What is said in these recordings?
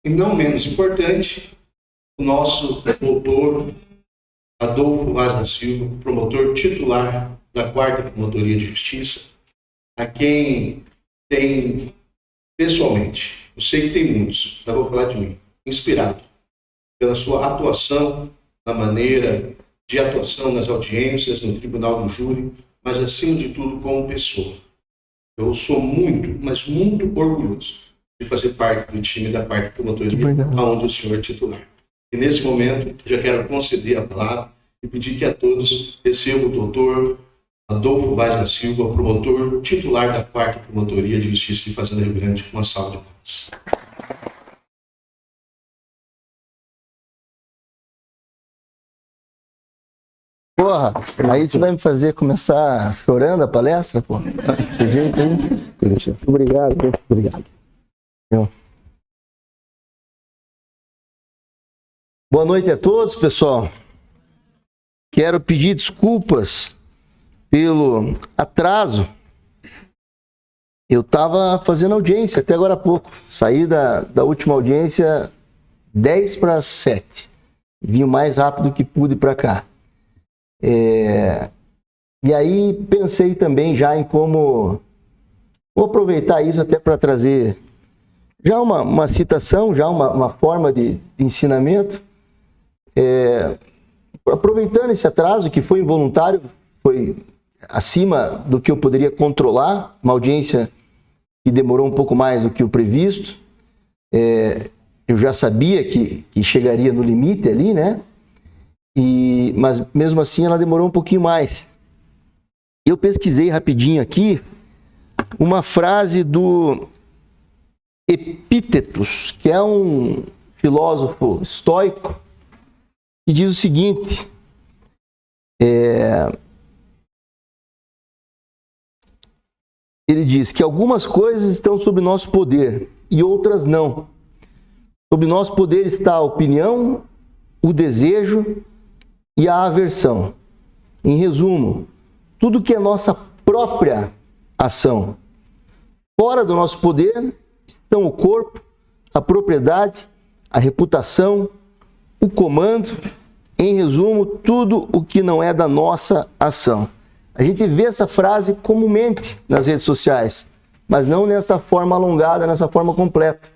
E não menos importante, o nosso doutor Adolfo Vaz da Silva, promotor titular da 4ª Promotoria de Justiça, a quem tem, pessoalmente, eu sei que tem muitos, mas vou falar de mim, inspirado pela sua atuação, na maneira de atuação nas audiências, no Tribunal do Júri, mas, acima de tudo, como pessoa. Eu sou muito, mas muito orgulhoso de fazer parte do time da 4ª Promotoria, onde o senhor é titular. E, nesse momento, já quero conceder a palavra e pedir que a todos recebam o doutor Adolfo Vaz da Silva, promotor titular da 4ª Promotoria de Justiça de Fazenda Rio Grande, com uma salva de palmas. Porra, aí você vai me fazer começar chorando a palestra, pô? Desse jeito aí? Obrigado, obrigado. Boa noite a todos, pessoal. Quero pedir desculpas pelo atraso. Eu estava fazendo audiência até agora há pouco. Saí da última audiência 6:50. Vim o mais rápido que pude para cá. E aí pensei também já em como... Vou aproveitar isso até para trazer já uma citação, já uma forma de ensinamento. Aproveitando esse atraso, que foi involuntário, foi acima do que eu poderia controlar, uma audiência que demorou um pouco mais do que o previsto. Eu já sabia que chegaria no limite ali, né? Mas mesmo assim ela demorou um pouquinho mais. Eu pesquisei rapidinho aqui uma frase do Epítetos, que é um filósofo estoico, que diz o seguinte: ele diz que algumas coisas estão sob nosso poder e outras não. Sob nosso poder está a opinião, o desejo e a aversão. Em resumo, tudo que é nossa própria ação. Fora do nosso poder estão o corpo, a propriedade, a reputação, o comando, em resumo, tudo o que não é da nossa ação. A gente vê essa frase comumente nas redes sociais, mas não nessa forma alongada, nessa forma completa.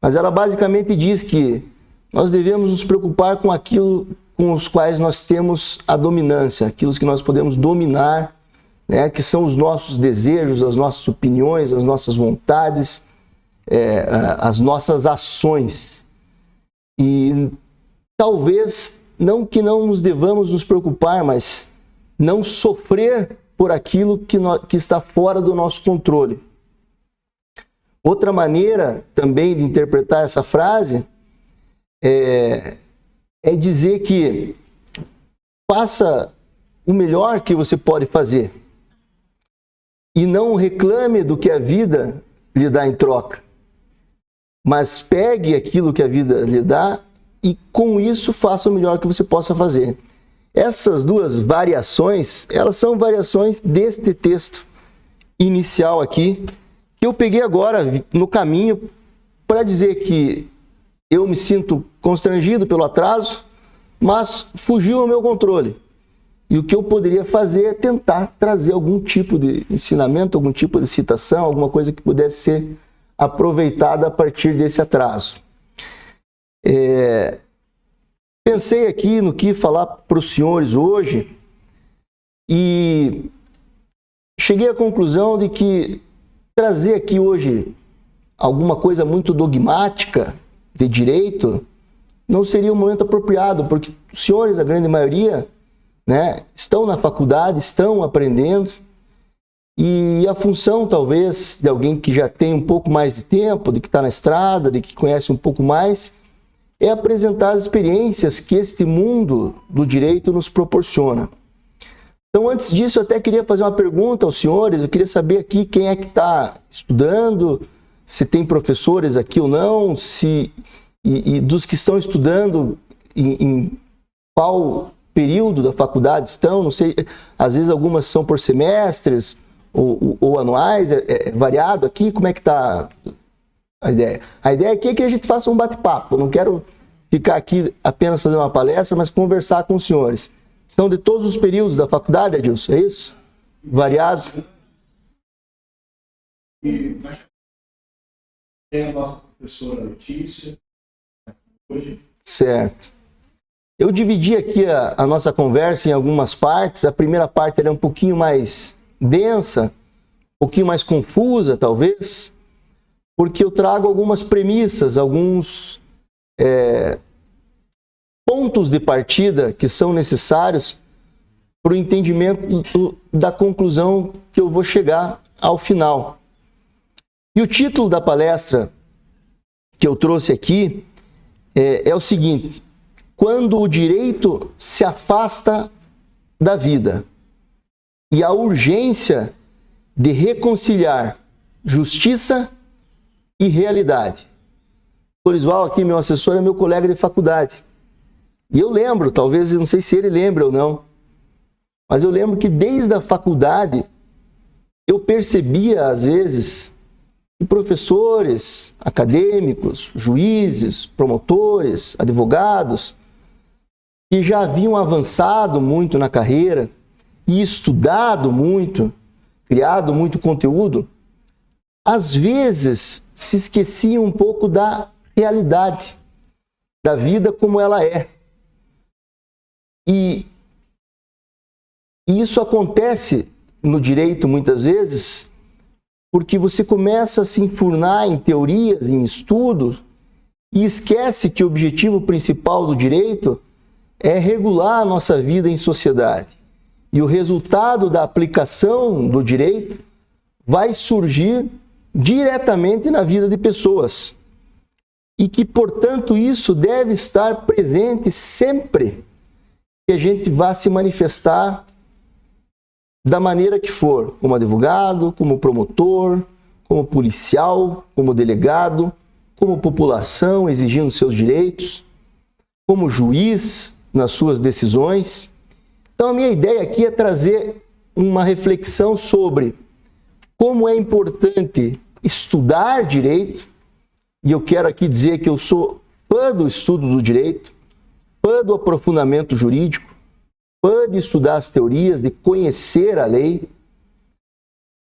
Mas ela basicamente diz que nós devemos nos preocupar com aquilo com os quais nós temos a dominância, aquilo que nós podemos dominar, né, que são os nossos desejos, as nossas opiniões, as nossas vontades, as nossas ações. E talvez, não que não nos devamos nos preocupar, mas não sofrer por aquilo que está fora do nosso controle. Outra maneira também de interpretar essa frase é dizer que faça o melhor que você pode fazer e não reclame do que a vida lhe dá em troca, mas pegue aquilo que a vida lhe dá e com isso faça o melhor que você possa fazer. Essas duas variações, elas são variações deste texto inicial aqui, que eu peguei agora no caminho para dizer que eu me sinto constrangido pelo atraso, mas fugiu ao meu controle. E o que eu poderia fazer é tentar trazer algum tipo de ensinamento, algum tipo de citação, alguma coisa que pudesse ser aproveitada a partir desse atraso. Pensei aqui no que falar para os senhores hoje e cheguei à conclusão de que trazer aqui hoje alguma coisa muito dogmática de direito não seria o momento apropriado, porque os senhores, a grande maioria, né, estão na faculdade, estão aprendendo, e a função, talvez, de alguém que já tem um pouco mais de tempo, de que está na estrada, de que conhece um pouco mais, é apresentar as experiências que este mundo do direito nos proporciona. Então, antes disso, eu até queria fazer uma pergunta aos senhores, eu queria saber aqui quem é que está estudando, se tem professores aqui ou não, e dos que estão estudando, em qual período da faculdade estão, não sei, às vezes algumas são por semestres ou anuais, é variado aqui, como é que está? A ideia aqui é que a gente faça um bate-papo. Eu não quero ficar aqui apenas fazer uma palestra, mas conversar com os senhores. São de todos os períodos da faculdade, Adilson, é isso? Variados? E tem a nossa professora Letícia. Hoje. Certo. Eu dividi aqui a nossa conversa em algumas partes. A primeira parte ela é um pouquinho mais densa, um pouquinho mais confusa, talvez, porque eu trago algumas premissas, alguns pontos de partida que são necessários para o entendimento da conclusão que eu vou chegar ao final. E o título da palestra que eu trouxe aqui é o seguinte: quando o direito se afasta da vida e a urgência de reconciliar justiça e realidade. Lorisval, aqui, meu assessor, é meu colega de faculdade. E eu lembro, talvez, não sei se ele lembra ou não, mas eu lembro que desde a faculdade eu percebia, às vezes, que professores, acadêmicos, juízes, promotores, advogados, que já haviam avançado muito na carreira e estudado muito, criado muito conteúdo, às vezes se esqueciam um pouco da realidade da vida como ela é. E isso acontece no direito muitas vezes porque você começa a se enfurnar em teorias, em estudos, e esquece que o objetivo principal do direito é regular a nossa vida em sociedade. E o resultado da aplicação do direito vai surgir diretamente na vida de pessoas. E que, portanto, isso deve estar presente sempre que a gente vá se manifestar da maneira que for, como advogado, como promotor, como policial, como delegado, como população exigindo seus direitos, como juiz nas suas decisões. Então, a minha ideia aqui é trazer uma reflexão sobre como é importante estudar direito, e eu quero aqui dizer que eu sou fã do estudo do direito, fã do aprofundamento jurídico, fã de estudar as teorias, de conhecer a lei,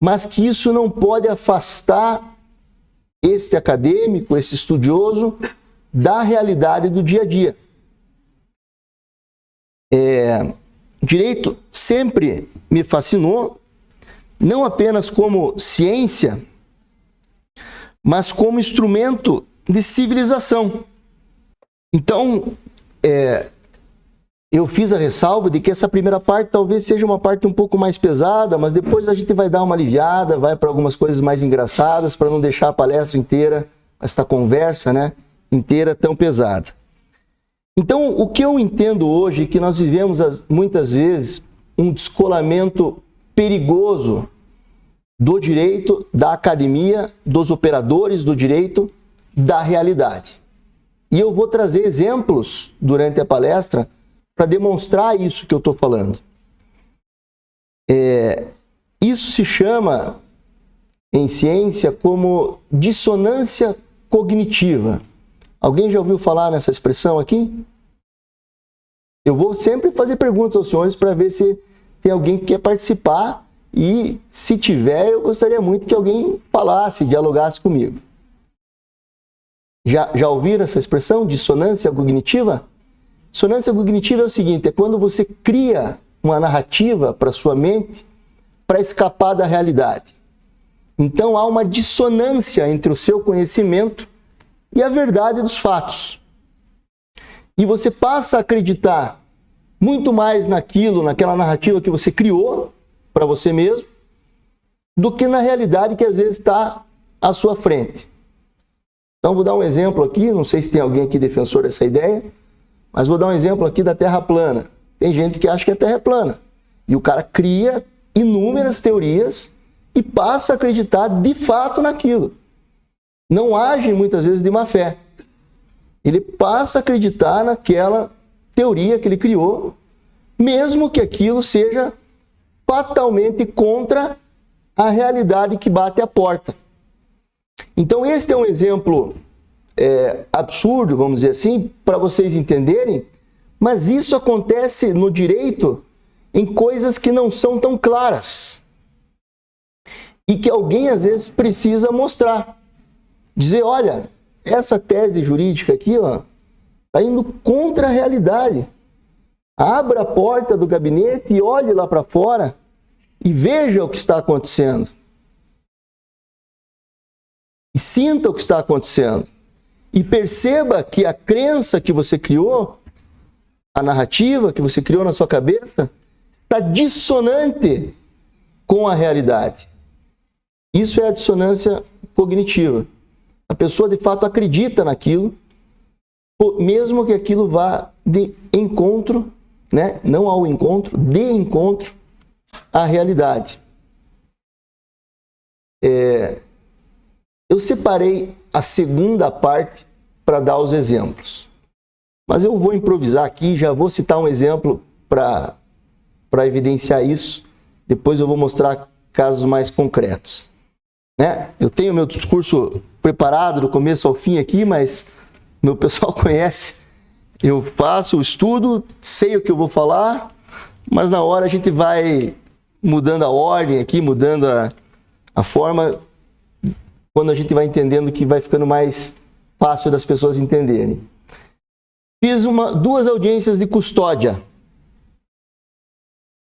mas que isso não pode afastar este acadêmico, esse estudioso, da realidade do dia a dia. Direito sempre me fascinou, não apenas como ciência, mas como instrumento de civilização. Então, eu fiz a ressalva de que essa primeira parte talvez seja uma parte um pouco mais pesada, mas depois a gente vai dar uma aliviada, vai para algumas coisas mais engraçadas, para não deixar a palestra inteira, esta conversa, inteira tão pesada. Então, o que eu entendo hoje é que nós vivemos muitas vezes um descolamento perigoso do direito, da academia, dos operadores do direito, da realidade. E eu vou trazer exemplos durante a palestra para demonstrar isso que eu estou falando. Isso se chama, em ciência, como dissonância cognitiva. Alguém já ouviu falar nessa expressão aqui? Eu vou sempre fazer perguntas aos senhores para ver se tem alguém que quer participar e, se tiver, eu gostaria muito que alguém falasse, dialogasse comigo. Já ouviram essa expressão, dissonância cognitiva? Dissonância cognitiva é o seguinte, é quando você cria uma narrativa para sua mente para escapar da realidade. Então há uma dissonância entre o seu conhecimento e a verdade dos fatos. E você passa a acreditar muito mais naquela narrativa que você criou para você mesmo, do que na realidade que às vezes está à sua frente. Então vou dar um exemplo aqui, não sei se tem alguém aqui defensor dessa ideia, mas vou dar um exemplo aqui da Terra plana. Tem gente que acha que a Terra é plana. E o cara cria inúmeras teorias e passa a acreditar de fato naquilo. Não age muitas vezes de má fé. Ele passa a acreditar naquela teoria que ele criou, mesmo que aquilo seja fatalmente contra a realidade que bate à porta. Então, esse é um exemplo absurdo, vamos dizer assim, para vocês entenderem, mas isso acontece no direito em coisas que não são tão claras e que alguém, às vezes, precisa mostrar. Dizer, olha, essa tese jurídica aqui, ó, está indo contra a realidade. Abra a porta do gabinete e olhe lá para fora e veja o que está acontecendo. E sinta o que está acontecendo. E perceba que a crença que você criou, a narrativa que você criou na sua cabeça, está dissonante com a realidade. Isso é a dissonância cognitiva. A pessoa, de fato, acredita naquilo, mesmo que aquilo vá de encontro, né? Não ao encontro, de encontro à realidade. Eu separei a segunda parte para dar os exemplos. Mas eu vou improvisar aqui, já vou citar um exemplo para evidenciar isso. Depois eu vou mostrar casos mais concretos. Né? Eu tenho meu discurso preparado do começo ao fim aqui, mas meu pessoal conhece. Eu faço o estudo, sei o que eu vou falar, mas na hora a gente vai mudando a ordem aqui, mudando a forma, quando a gente vai entendendo que vai ficando mais fácil das pessoas entenderem. Fiz duas audiências de custódia,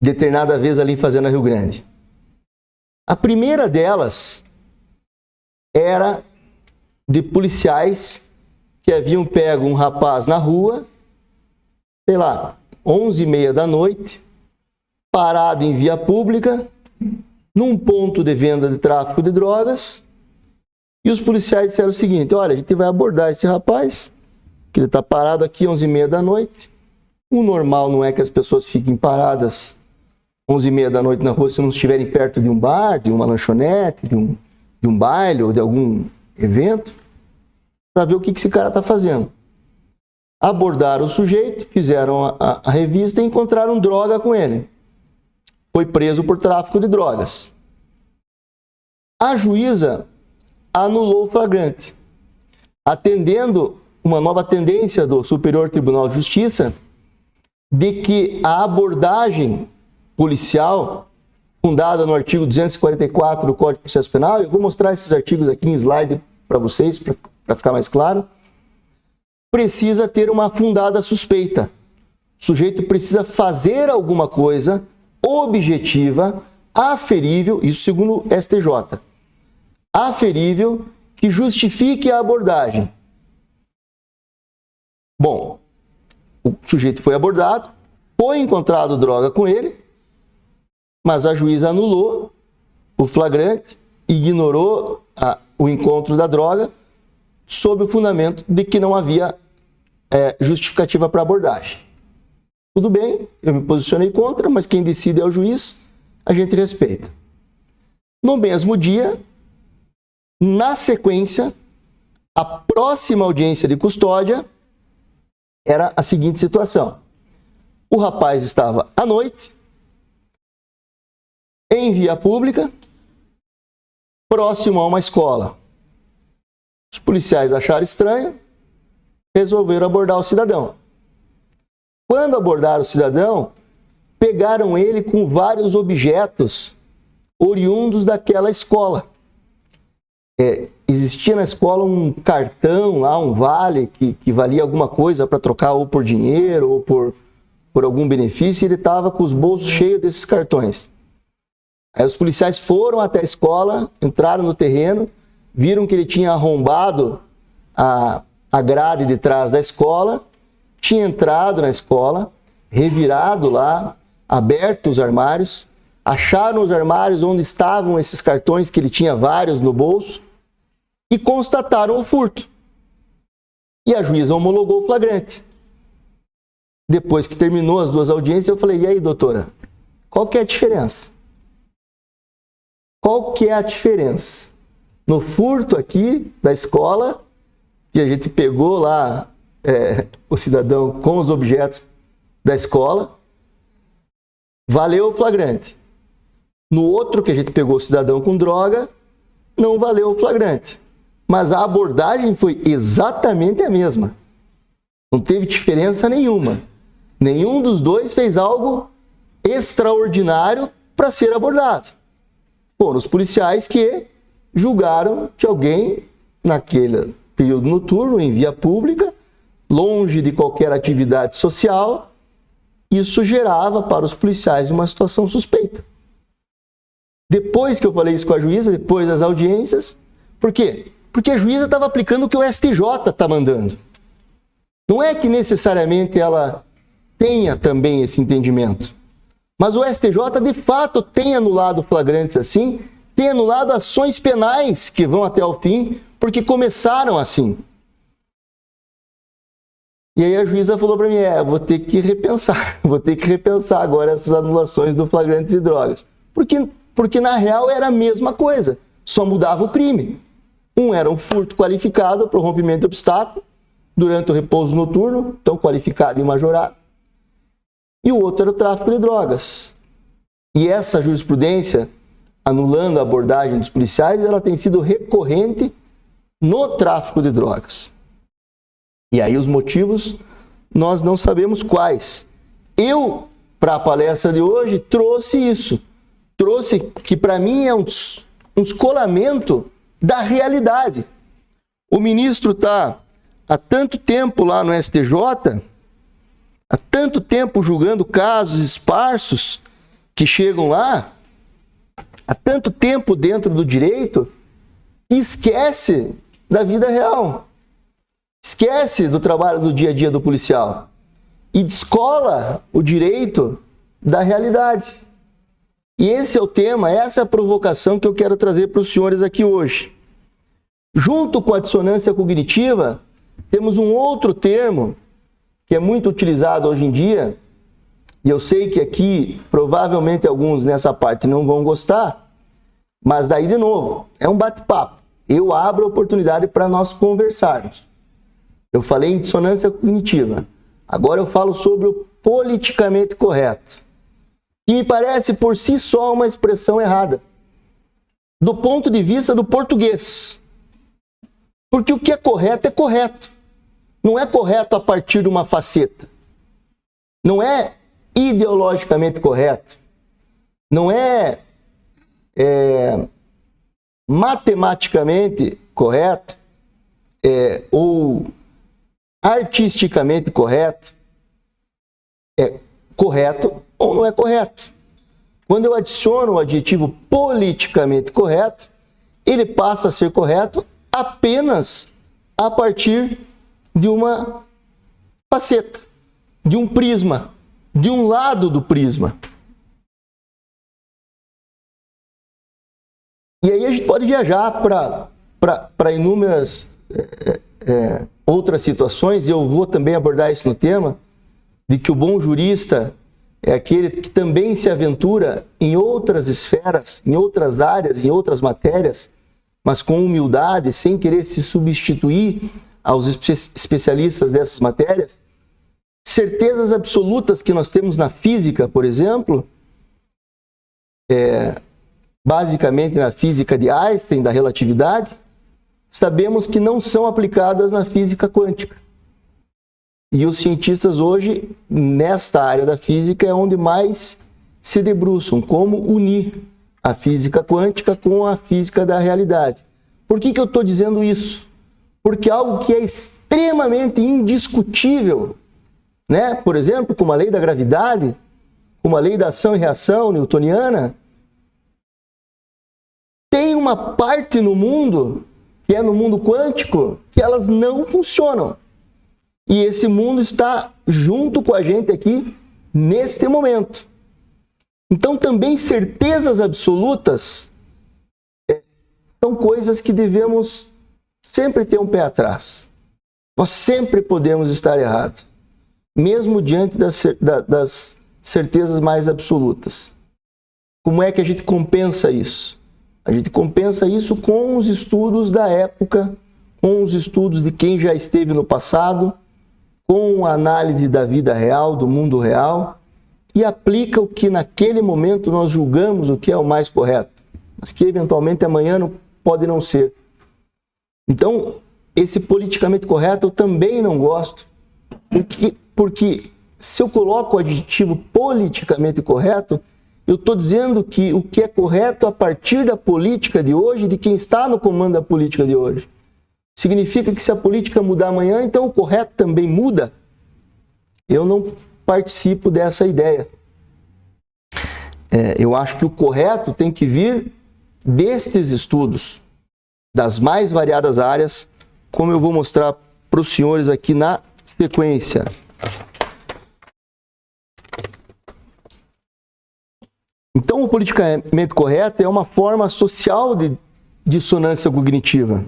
determinada vez ali em Fazenda Rio Grande. A primeira delas era de policiais que haviam pego um rapaz na rua, sei lá, 11h30 da noite, parado em via pública, num ponto de venda de tráfico de drogas, e os policiais disseram o seguinte, olha, a gente vai abordar esse rapaz, que ele está parado aqui 11h30 da noite. O normal não é que as pessoas fiquem paradas 11h30 da noite na rua se não estiverem perto de um bar, de uma lanchonete, de um baile ou de algum evento, para ver o que esse cara está fazendo. Abordaram o sujeito, fizeram a revista e encontraram droga com ele. Foi preso por tráfico de drogas. A juíza anulou o flagrante, atendendo uma nova tendência do Superior Tribunal de Justiça de que a abordagem policial, fundada no artigo 244 do Código de Processo Penal, eu vou mostrar esses artigos aqui em slide para vocês, para ficar mais claro, precisa ter uma fundada suspeita. O sujeito precisa fazer alguma coisa objetiva, aferível, isso segundo o STJ, aferível, que justifique a abordagem. Bom, o sujeito foi abordado, foi encontrado droga com ele, mas a juíza anulou o flagrante, ignorou o encontro da droga, sob o fundamento de que não havia justificativa para abordagem. Tudo bem, eu me posicionei contra, mas quem decide é o juiz, a gente respeita. No mesmo dia, na sequência, a próxima audiência de custódia era a seguinte situação. O rapaz estava à noite, em via pública, próximo a uma escola. Os policiais acharam estranho, resolveram abordar o cidadão. Quando abordaram o cidadão, pegaram ele com vários objetos oriundos daquela escola. Existia na escola um cartão lá, um vale, que valia alguma coisa para trocar ou por dinheiro ou por algum benefício, e ele estava com os bolsos cheios desses cartões. Aí os policiais foram até a escola, entraram no terreno, viram que ele tinha arrombado a grade de trás da escola, tinha entrado na escola, revirado lá, aberto os armários, acharam os armários onde estavam esses cartões, que ele tinha vários no bolso, e constataram o furto. E a juíza homologou o flagrante. Depois que terminou as duas audiências, eu falei, e aí, doutora, qual que é a diferença? Qual que é a diferença? No furto aqui da escola, que a gente pegou lá o cidadão com os objetos da escola, valeu o flagrante. No outro, que a gente pegou o cidadão com droga, não valeu o flagrante. mas a abordagem foi exatamente a mesma. Não teve diferença nenhuma. Nenhum dos dois fez algo extraordinário para ser abordado. Foram os policiais que julgaram que alguém, naquele período noturno, em via pública, longe de qualquer atividade social, isso gerava para os policiais uma situação suspeita. Depois que eu falei isso com a juíza, depois das audiências, por quê? Porque a juíza estava aplicando o que o STJ está mandando. Não é que necessariamente ela tenha também esse entendimento, mas o STJ de fato tem anulado flagrantes assim, tem anulado ações penais que vão até o fim, porque começaram assim. E aí a juíza falou para mim, vou ter que repensar agora essas anulações do flagrante de drogas. Porque na real era a mesma coisa, só mudava o crime. Um era um furto qualificado para o rompimento de obstáculo, durante o repouso noturno, tão qualificado e majorado. E o outro era o tráfico de drogas. E essa jurisprudência, anulando a abordagem dos policiais, ela tem sido recorrente no tráfico de drogas. E aí os motivos, nós não sabemos quais. Eu, para a palestra de hoje, trouxe isso. Trouxe que para mim é um descolamento da realidade. O ministro está há tanto tempo lá no STJ, há tanto tempo julgando casos esparsos que chegam lá, há tanto tempo dentro do direito, e esquece da vida real. Esquece do trabalho do dia a dia do policial e descola o direito da realidade. E esse é o tema, essa é a provocação que eu quero trazer para os senhores aqui hoje. Junto com a dissonância cognitiva, temos um outro termo que é muito utilizado hoje em dia, e eu sei que aqui provavelmente alguns nessa parte não vão gostar, mas daí de novo, é um bate-papo. Eu abro a oportunidade para nós conversarmos. Eu falei em dissonância cognitiva, agora eu falo sobre o politicamente correto. E me parece por si só uma expressão errada, do ponto de vista do português. Porque o que é correto, não é correto a partir de uma faceta. Não é ideologicamente correto. Não é, matematicamente correto, ou artisticamente correto. É correto ou não é correto. Quando eu adiciono o adjetivo politicamente correto, ele passa a ser correto apenas a partir de uma faceta, de um prisma, de um lado do prisma. E aí a gente pode viajar para inúmeras outras situações, e eu vou também abordar isso no tema, de que o bom jurista é aquele que também se aventura em outras esferas, em outras áreas, em outras matérias, mas com humildade, sem querer se substituir aos especialistas dessas matérias. Certezas absolutas que nós temos na física, por exemplo, basicamente na física de Einstein, da relatividade, sabemos que não são aplicadas na física quântica. E os cientistas hoje, nesta área da física, é onde mais se debruçam, como unir a física quântica com a física da realidade. Por que eu estou dizendo isso? Porque algo que é extremamente indiscutível, né? Por exemplo, como a lei da gravidade, como a lei da ação e reação newtoniana, tem uma parte no mundo, que é no mundo quântico, que elas não funcionam. E esse mundo está junto com a gente aqui neste momento. Então também certezas absolutas são coisas que devemos sempre ter um pé atrás. Nós sempre podemos estar errados, mesmo diante das certezas mais absolutas. Como é que a gente compensa isso? A gente compensa isso com os estudos da época, com os estudos de quem já esteve no passado, com a análise da vida real, do mundo real, e aplica o que naquele momento nós julgamos o que é o mais correto, mas que eventualmente amanhã pode não ser. Então, esse politicamente correto eu também não gosto, porque se eu coloco o adjetivo politicamente correto, eu estou dizendo que o que é correto a partir da política de hoje, de quem está no comando da política de hoje. Significa que se a política mudar amanhã, então o correto também muda? Eu não participo dessa ideia. Eu acho que o correto tem que vir destes estudos, das mais variadas áreas, como eu vou mostrar para os senhores aqui na sequência. Então, o politicamente correto é uma forma social de dissonância cognitiva.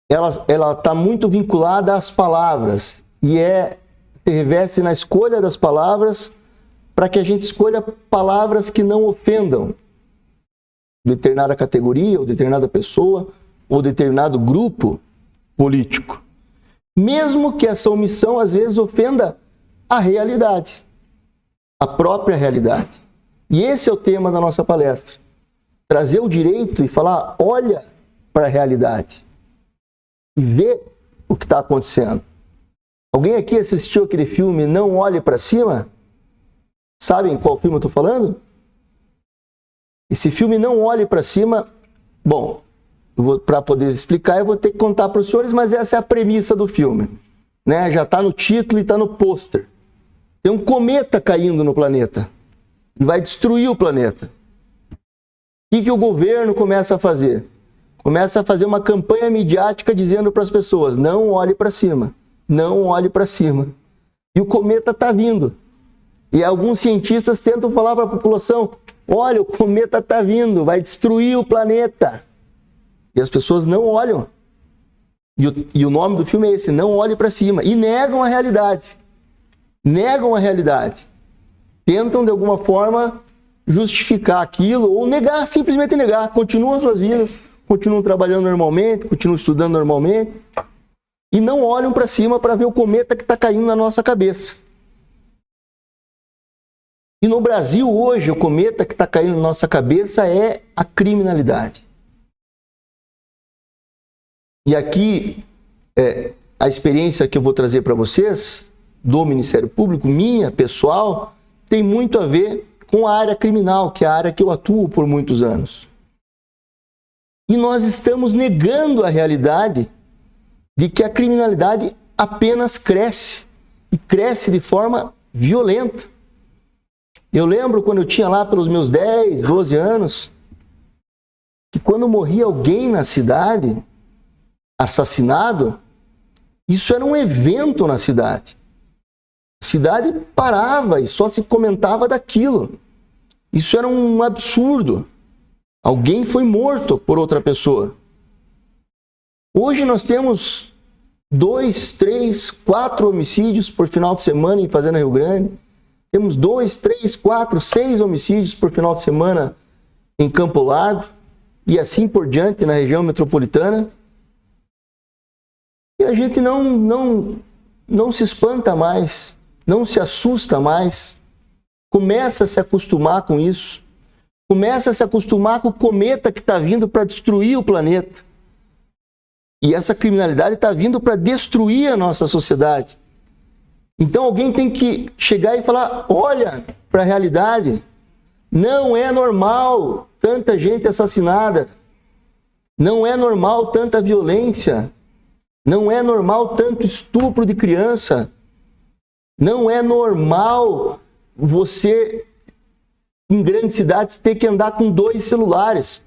Ela está muito vinculada às palavras e se reveste na escolha das palavras para que a gente escolha palavras que não ofendam determinada categoria, ou determinada pessoa, ou determinado grupo político. Mesmo que essa omissão, às vezes, ofenda a realidade, a própria realidade. E esse é o tema da nossa palestra. Trazer o direito e falar, olha para a realidade e vê o que está acontecendo. Alguém aqui assistiu aquele filme Não Olhe para Cima? Sabem qual filme eu estou falando? Esse filme Não Olhe para Cima, bom, para poder explicar eu vou ter que contar para os senhores, mas essa é a premissa do filme. Né? Já está no título e está no pôster. Tem um cometa caindo no planeta e vai destruir o planeta. O que o governo começa a fazer? Começa a fazer uma campanha midiática dizendo para as pessoas, não olhe para cima, não olhe para cima. E o cometa está vindo. E alguns cientistas tentam falar para a população, olha, o cometa está vindo, vai destruir o planeta. E as pessoas não olham. E o nome do filme é esse, Não Olhe para Cima. E negam a realidade. Negam a realidade. Tentam, de alguma forma, justificar aquilo ou negar, simplesmente negar. Continuam suas vidas, continuam trabalhando normalmente, continuam estudando normalmente. E não olham para cima para ver o cometa que está caindo na nossa cabeça. E no Brasil, hoje, o cometa que está caindo na nossa cabeça é a criminalidade. E aqui, a experiência que eu vou trazer para vocês, do Ministério Público, minha, pessoal, tem muito a ver com a área criminal, que é a área que eu atuo por muitos anos. E nós estamos negando a realidade de que a criminalidade apenas cresce, e cresce de forma violenta. Eu lembro quando eu tinha lá pelos meus 10, 12 anos, que quando morria alguém na cidade, assassinado, isso era um evento na cidade. A cidade parava e só se comentava daquilo. Isso era um absurdo. Alguém foi morto por outra pessoa. Hoje nós temos 2, 3, 4 homicídios por final de semana em Fazenda Rio Grande. Temos 2, 3, 4, 6 homicídios por final de semana em Campo Largo e assim por diante na região metropolitana. E a gente não se espanta mais, não se assusta mais, começa a se acostumar com isso, começa a se acostumar com o cometa que está vindo para destruir o planeta. E essa criminalidade está vindo para destruir a nossa sociedade. Então alguém tem que chegar e falar, olha para a realidade, não é normal tanta gente assassinada, não é normal tanta violência, não é normal tanto estupro de criança, não é normal você, em grandes cidades, ter que andar com 2 celulares,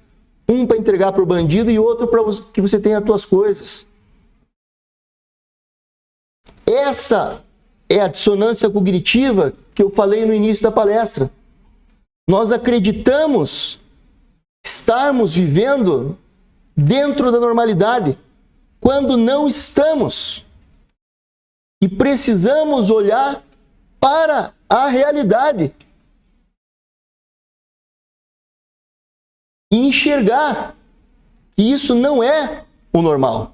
um para entregar para o bandido e outro para que você tenha as suas coisas. Essa é a dissonância cognitiva que eu falei no início da palestra. Nós acreditamos estarmos vivendo dentro da normalidade, quando não estamos. E precisamos olhar para a realidade e enxergar que isso não é o normal.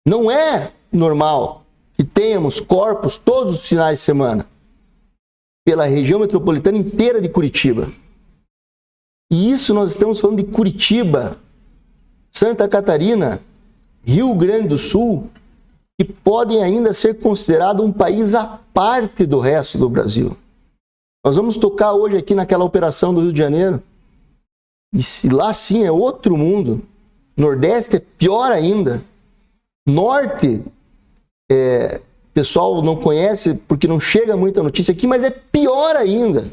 Não é normal que tenhamos corpos todos os finais de semana pela região metropolitana inteira de Curitiba. E isso nós estamos falando de Curitiba, Santa Catarina, Rio Grande do Sul, que podem ainda ser considerados um país à parte do resto do Brasil. Nós vamos tocar hoje aqui naquela operação do Rio de Janeiro, e lá sim é outro mundo. Nordeste é pior ainda. Norte, pessoal não conhece porque não chega muita notícia aqui, mas é pior ainda.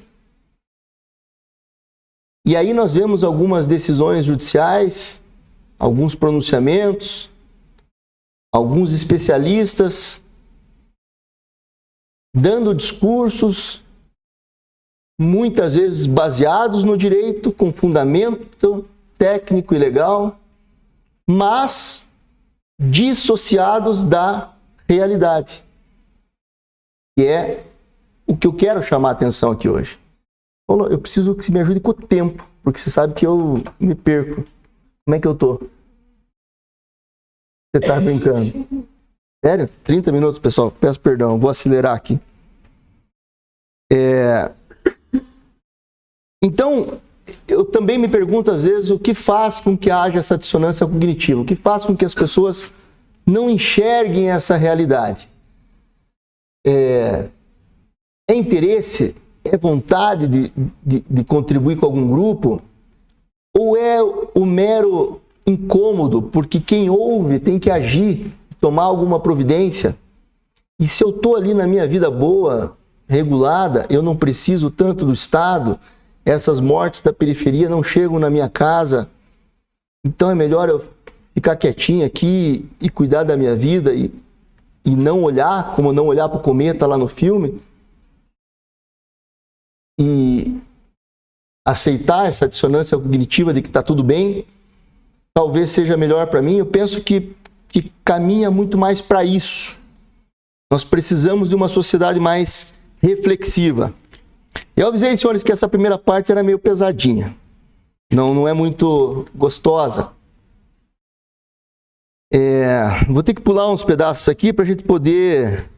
E aí nós vemos algumas decisões judiciais, alguns pronunciamentos, alguns especialistas dando discursos, muitas vezes baseados no direito, com fundamento técnico e legal, mas dissociados da realidade. Que é o que eu quero chamar a atenção aqui hoje. Eu preciso que você me ajude com o tempo, porque você sabe que eu me perco. Como é que eu tô? Você tá brincando? Sério? 30 minutos, pessoal. Peço perdão, vou acelerar aqui. Então, eu também me pergunto às vezes o que faz com que haja essa dissonância cognitiva, o que faz com que as pessoas não enxerguem essa realidade. É interesse? É vontade de contribuir com algum grupo? Ou é o mero incômodo, porque quem ouve tem que agir, tomar alguma providência? E se eu estou ali na minha vida boa, regulada, eu não preciso tanto do Estado, essas mortes da periferia não chegam na minha casa, então é melhor eu ficar quietinho aqui e cuidar da minha vida e não olhar, como não olhar para o cometa lá no filme, e aceitar essa dissonância cognitiva de que está tudo bem, talvez seja melhor para mim. Eu penso que caminha muito mais para isso. Nós precisamos de uma sociedade mais reflexiva. Eu avisei, senhores, que essa primeira parte era meio pesadinha. Não é muito gostosa. Vou ter que pular uns pedaços aqui para a gente poder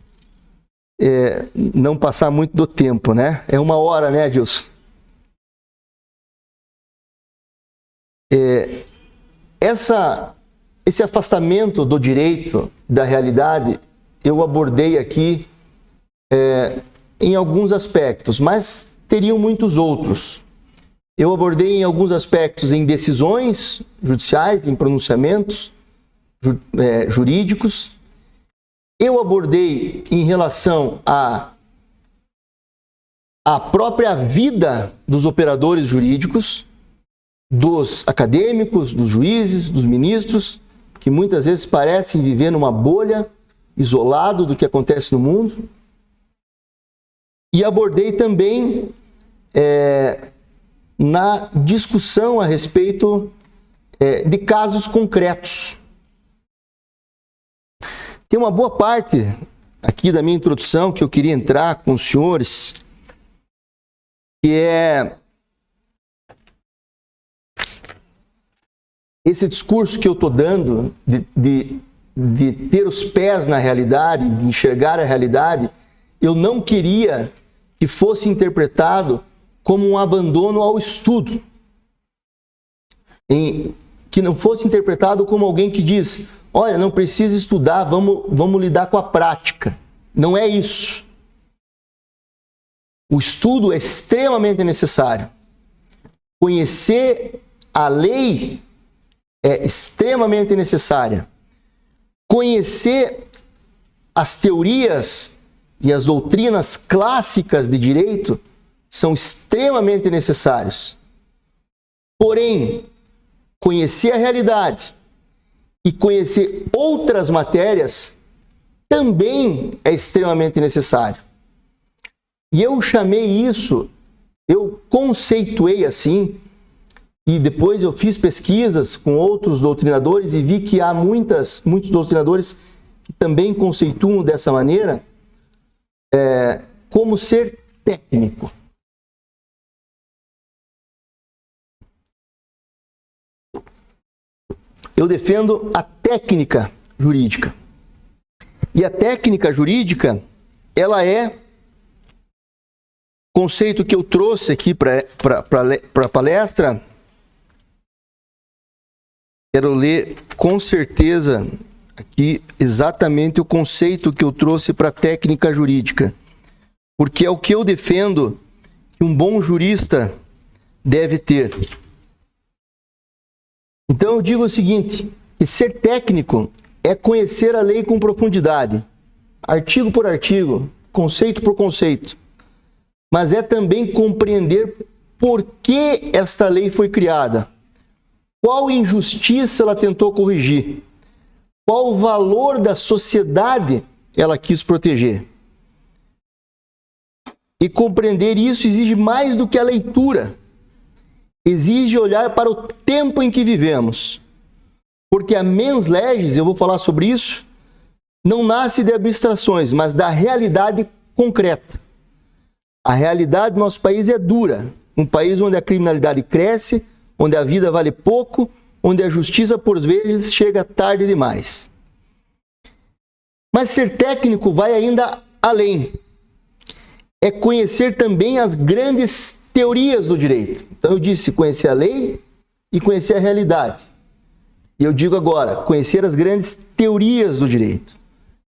não passar muito do tempo, né? É 1 hora, né, Adilson? Esse afastamento do direito, da realidade, eu abordei aqui em alguns aspectos, mas teriam muitos outros. Eu abordei em alguns aspectos em decisões judiciais, em pronunciamentos jurídicos. Eu abordei em relação à própria vida dos operadores jurídicos, dos acadêmicos, dos juízes, dos ministros, que muitas vezes parecem viver numa bolha, isolado do que acontece no mundo. E abordei também na discussão a respeito de casos concretos. Tem uma boa parte aqui da minha introdução que eu queria entrar com os senhores, que é esse discurso que eu estou dando de ter os pés na realidade, de enxergar a realidade. Eu não queria que fosse interpretado como um abandono ao estudo, que não fosse interpretado como alguém que diz: olha, não precisa estudar, vamos lidar com a prática. Não é isso. O estudo é extremamente necessário. Conhecer a lei é extremamente necessária. Conhecer as teorias e as doutrinas clássicas de direito são extremamente necessários. Porém, conhecer a realidade e conhecer outras matérias também é extremamente necessário. E eu chamei isso, eu conceituei assim, e depois eu fiz pesquisas com outros doutrinadores e vi que há muitos doutrinadores que também conceituam dessa maneira, como ser técnico. Eu defendo a técnica jurídica. E a técnica jurídica, ela é conceito que eu trouxe aqui para a palestra. Quero ler com certeza aqui exatamente o conceito que eu trouxe para a técnica jurídica, porque é o que eu defendo que um bom jurista deve ter. Então eu digo o seguinte, que ser técnico é conhecer a lei com profundidade, artigo por artigo, conceito por conceito, mas é também compreender por que esta lei foi criada, qual injustiça ela tentou corrigir, qual o valor da sociedade ela quis proteger. E compreender isso exige mais do que a leitura. Exige olhar para o tempo em que vivemos. Porque a mens legis, eu vou falar sobre isso, não nasce de abstrações, mas da realidade concreta. A realidade do nosso país é dura. Um país onde a criminalidade cresce, onde a vida vale pouco, onde a justiça, por vezes, chega tarde demais. Mas ser técnico vai ainda além. É conhecer também as grandes teorias do direito. Então eu disse conhecer a lei e conhecer a realidade. E eu digo agora, conhecer as grandes teorias do direito,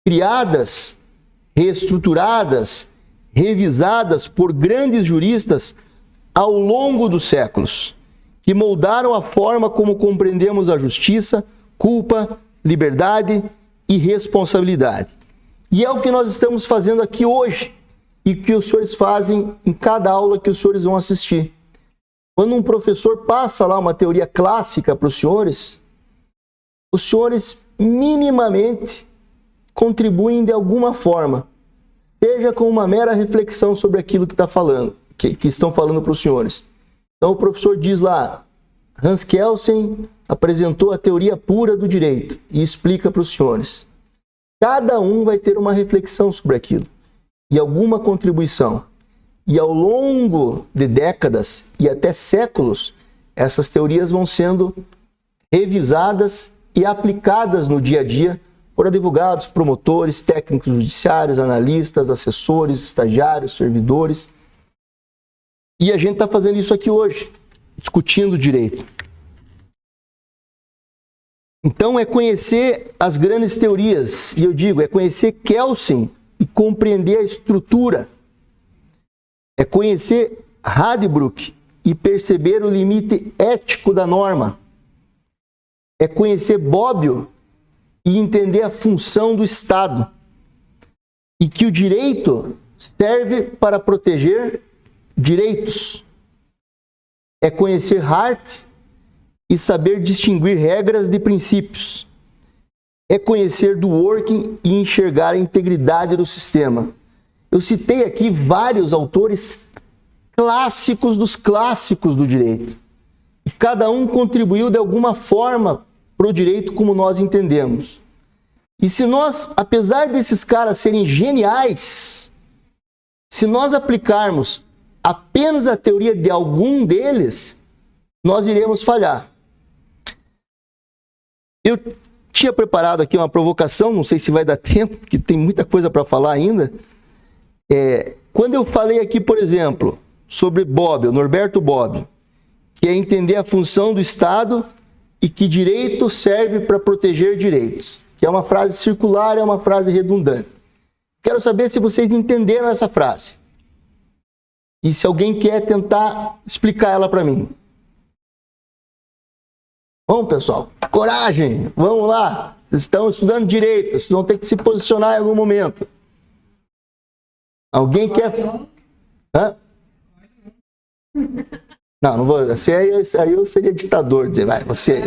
criadas, reestruturadas, revisadas por grandes juristas ao longo dos séculos, que moldaram a forma como compreendemos a justiça, culpa, liberdade e responsabilidade. E é o que nós estamos fazendo aqui hoje e que os senhores fazem em cada aula que os senhores vão assistir. Quando um professor passa lá uma teoria clássica para os senhores minimamente contribuem de alguma forma, seja com uma mera reflexão sobre aquilo que está falando, que estão falando para os senhores. Então o professor diz lá, Hans Kelsen apresentou a teoria pura do direito e explica para os senhores. Cada um vai ter uma reflexão sobre aquilo e alguma contribuição. E ao longo de décadas e até séculos, essas teorias vão sendo revisadas e aplicadas no dia a dia por advogados, promotores, técnicos judiciários, analistas, assessores, estagiários, servidores. E a gente está fazendo isso aqui hoje, discutindo direito. Então é conhecer as grandes teorias, e eu digo, é conhecer Kelsen e compreender a estrutura. É conhecer Radbruch e perceber o limite ético da norma. É conhecer Bobbio e entender a função do Estado. E que o direito serve para proteger direitos. É conhecer Hart e saber distinguir regras de princípios. É conhecer do working e enxergar a integridade do sistema. Eu citei aqui vários autores clássicos dos clássicos do direito. E cada um contribuiu de alguma forma para o direito como nós entendemos. E se nós, apesar desses caras serem geniais, se nós aplicarmos apenas a teoria de algum deles, nós iremos falhar. Eu tinha preparado aqui uma provocação, não sei se vai dar tempo, porque tem muita coisa para falar ainda. Quando eu falei aqui, por exemplo, sobre Bobbio, Norberto Bobbio, que é entender a função do Estado e que direito serve para proteger direitos, que é uma frase circular, é uma frase redundante. Quero saber se vocês entenderam essa frase. E se alguém quer tentar explicar ela para mim. Vamos, pessoal. Coragem. Vamos lá. Vocês estão estudando direito. Vocês vão ter que se posicionar em algum momento. Alguém quer... Hã? Não vou... Aí eu seria ditador. Dizer, vai, você...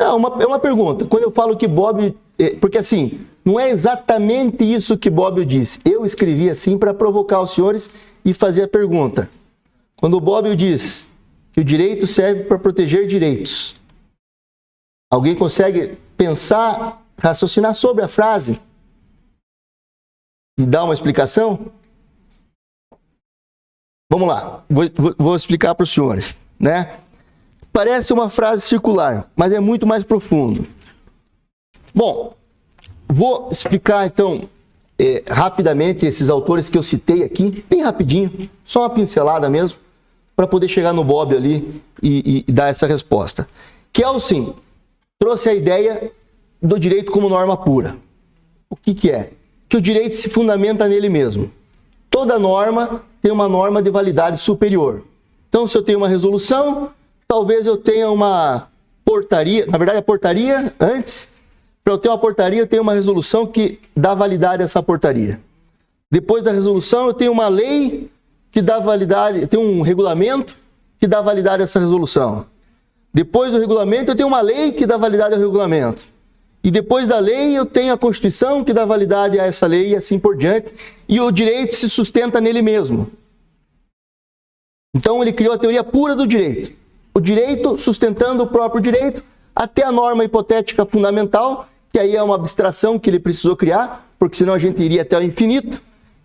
Não, é uma pergunta. Quando eu falo que Bobbio... Porque assim, não é exatamente isso que Bobbio disse. Eu escrevi assim para provocar os senhores e fazer a pergunta. Quando o Bobbio diz que o direito serve para proteger direitos, alguém consegue pensar, raciocinar sobre a frase e dar uma explicação? Vamos lá, vou explicar para os senhores, né? Parece uma frase circular, mas é muito mais profundo. Bom, vou explicar então rapidamente esses autores que eu citei aqui, bem rapidinho, só uma pincelada mesmo, para poder chegar no Bobbio ali e dar essa resposta. Kelsen trouxe a ideia do direito como norma pura. O que é? Que o direito se fundamenta nele mesmo. Toda norma tem uma norma de validade superior. Então, se eu tenho uma resolução, talvez eu tenha uma portaria. Na verdade, a portaria, antes, para eu ter uma portaria, eu tenho uma resolução que dá validade a essa portaria. Depois da resolução, eu tenho uma lei que dá validade, eu tenho um regulamento que dá validade a essa resolução. Depois do regulamento, eu tenho uma lei que dá validade ao regulamento. E depois da lei, eu tenho a Constituição que dá validade a essa lei e assim por diante. E o direito se sustenta nele mesmo. Então, ele criou a teoria pura do direito. O direito sustentando o próprio direito, até a norma hipotética fundamental, que aí é uma abstração que ele precisou criar, porque senão a gente iria até o infinito,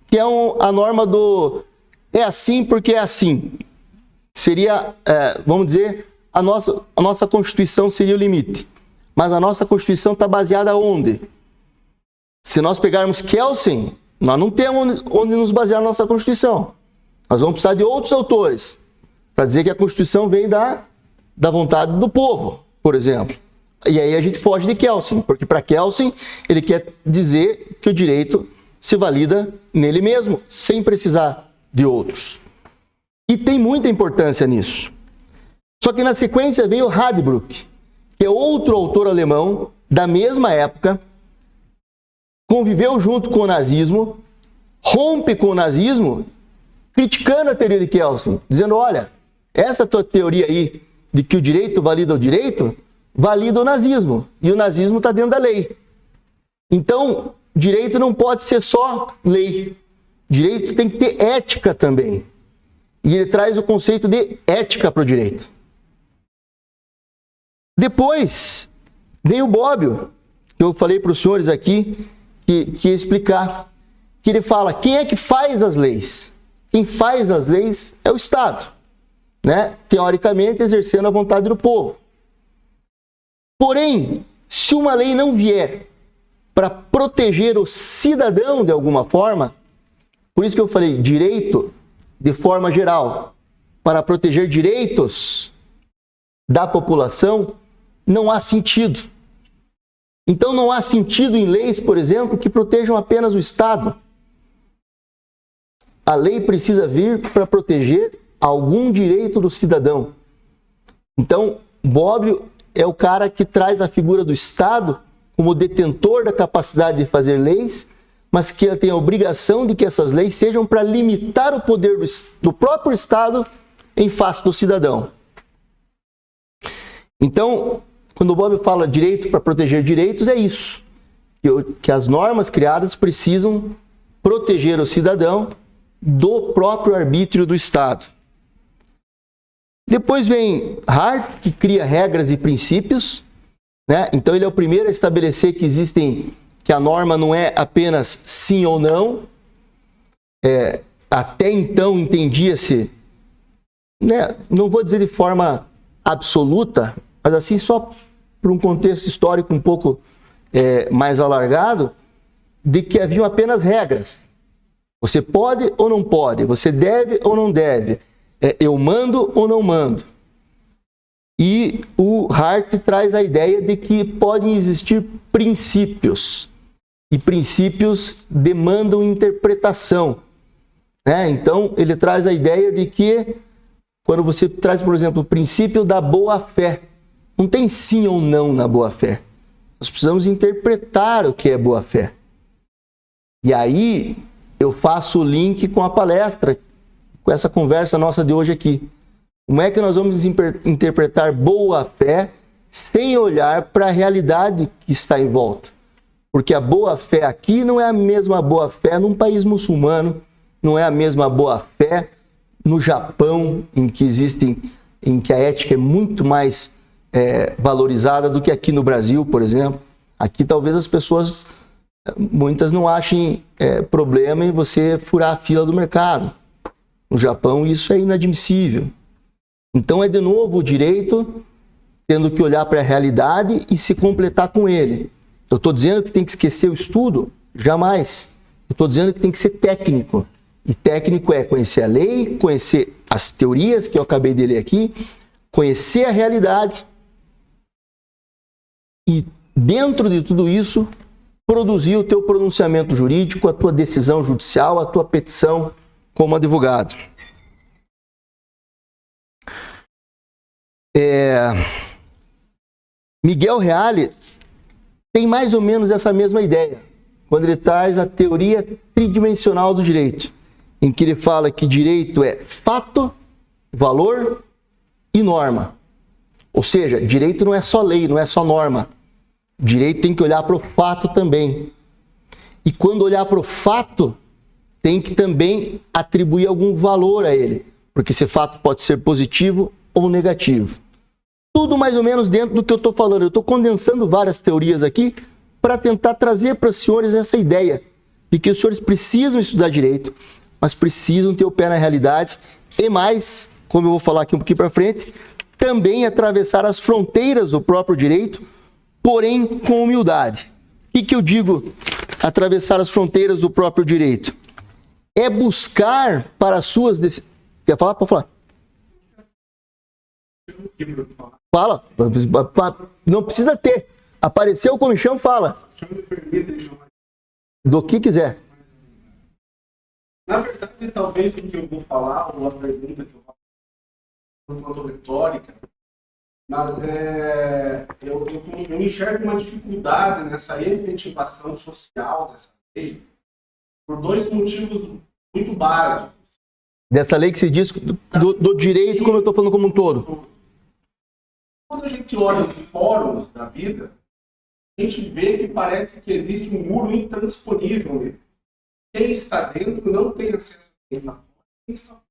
que é a norma do é assim porque é assim. Seria, vamos dizer, a nossa Constituição seria o limite. Mas a nossa Constituição está baseada onde? Se nós pegarmos Kelsen, nós não temos onde nos basear na nossa Constituição. Nós vamos precisar de outros autores para dizer que a Constituição vem da vontade do povo, por exemplo. E aí a gente foge de Kelsen, porque para Kelsen ele quer dizer que o direito se valida nele mesmo, sem precisar de outros. E tem muita importância nisso. Só que na sequência vem o Radbruch, que é outro autor alemão da mesma época, conviveu junto com o nazismo, rompe com o nazismo, criticando a teoria de Kelsen, dizendo, olha, essa tua teoria aí de que o direito valida o direito, valida o nazismo, e o nazismo está dentro da lei. Então, direito não pode ser só lei, direito tem que ter ética também. E ele traz o conceito de ética para o direito. Depois, vem o Bobbio, que eu falei para os senhores aqui, que ia explicar, que ele fala, quem é que faz as leis? Quem faz as leis é o Estado, né? Teoricamente, exercendo a vontade do povo. Porém, se uma lei não vier para proteger o cidadão de alguma forma, por isso que eu falei direito de forma geral, para proteger direitos da população, não há sentido. Então não há sentido em leis, por exemplo, que protejam apenas o Estado. A lei precisa vir para proteger algum direito do cidadão. Então, Bobbio é o cara que traz a figura do Estado como detentor da capacidade de fazer leis, mas que ele tem a obrigação de que essas leis sejam para limitar o poder do próprio Estado em face do cidadão. Então, quando o Bobbio fala direito para proteger direitos, é isso. Que as normas criadas precisam proteger o cidadão do próprio arbítrio do Estado. Depois vem Hart, que cria regras e princípios, né? Então ele é o primeiro a estabelecer que a norma não é apenas sim ou não. Até então entendia-se, né? Não vou dizer de forma absoluta, mas assim só para um contexto histórico um pouco mais alargado, de que haviam apenas regras. Você pode ou não pode, você deve ou não deve, eu mando ou não mando. E o Hart traz a ideia de que podem existir princípios, e princípios demandam interpretação, né? Então, ele traz a ideia de que, quando você traz, por exemplo, o princípio da boa-fé, não tem sim ou não na boa-fé. Nós precisamos interpretar o que é boa-fé. E aí, eu faço o link com a palestra, com essa conversa nossa de hoje aqui. Como é que nós vamos interpretar boa-fé sem olhar para a realidade que está em volta? Porque a boa-fé aqui não é a mesma boa-fé num país muçulmano, não é a mesma boa-fé no Japão, em que a ética é muito mais valorizada do que aqui no Brasil, por exemplo. Aqui talvez as pessoas, muitas não achem problema em você furar a fila do mercado. No Japão isso é inadmissível. Então é de novo o direito tendo que olhar para a realidade e se completar com ele. Eu estou dizendo que tem que esquecer o estudo? Jamais. Eu estou dizendo que tem que ser técnico. E técnico é conhecer a lei, conhecer as teorias que eu acabei de ler aqui, conhecer a realidade e, dentro de tudo isso, produzir o teu pronunciamento jurídico, a tua decisão judicial, a tua petição como advogado. Miguel Reale tem mais ou menos essa mesma ideia, quando ele traz a teoria tridimensional do direito, em que ele fala que direito é fato, valor e norma. Ou seja, direito não é só lei, não é só norma. Direito tem que olhar para o fato também. E quando olhar para o fato, tem que também atribuir algum valor a ele, porque esse fato pode ser positivo ou negativo. Tudo mais ou menos dentro do que eu estou falando. Eu estou condensando várias teorias aqui para tentar trazer para os senhores essa ideia de que os senhores precisam estudar direito, mas precisam ter o pé na realidade e mais, como eu vou falar aqui um pouquinho para frente, também atravessar as fronteiras do próprio direito, porém com humildade. O que eu digo atravessar as fronteiras do próprio direito? É buscar para as suas decisões... Quer falar? Pode falar. Fala. Não precisa ter. Apareceu o comichão, fala. Do que quiser. Na verdade, talvez o que eu vou falar, ou a pergunta que eu faço, quanto retórica, mas eu enxergo uma dificuldade nessa efetivação social dessa lei por dois motivos muito básicos. Dessa lei que se diz do direito, como eu estou falando como um todo. Quando a gente olha os fóruns da vida, a gente vê que parece que existe um muro intransponível nele. Quem está dentro não tem acesso a quem está fora. Quem está fora.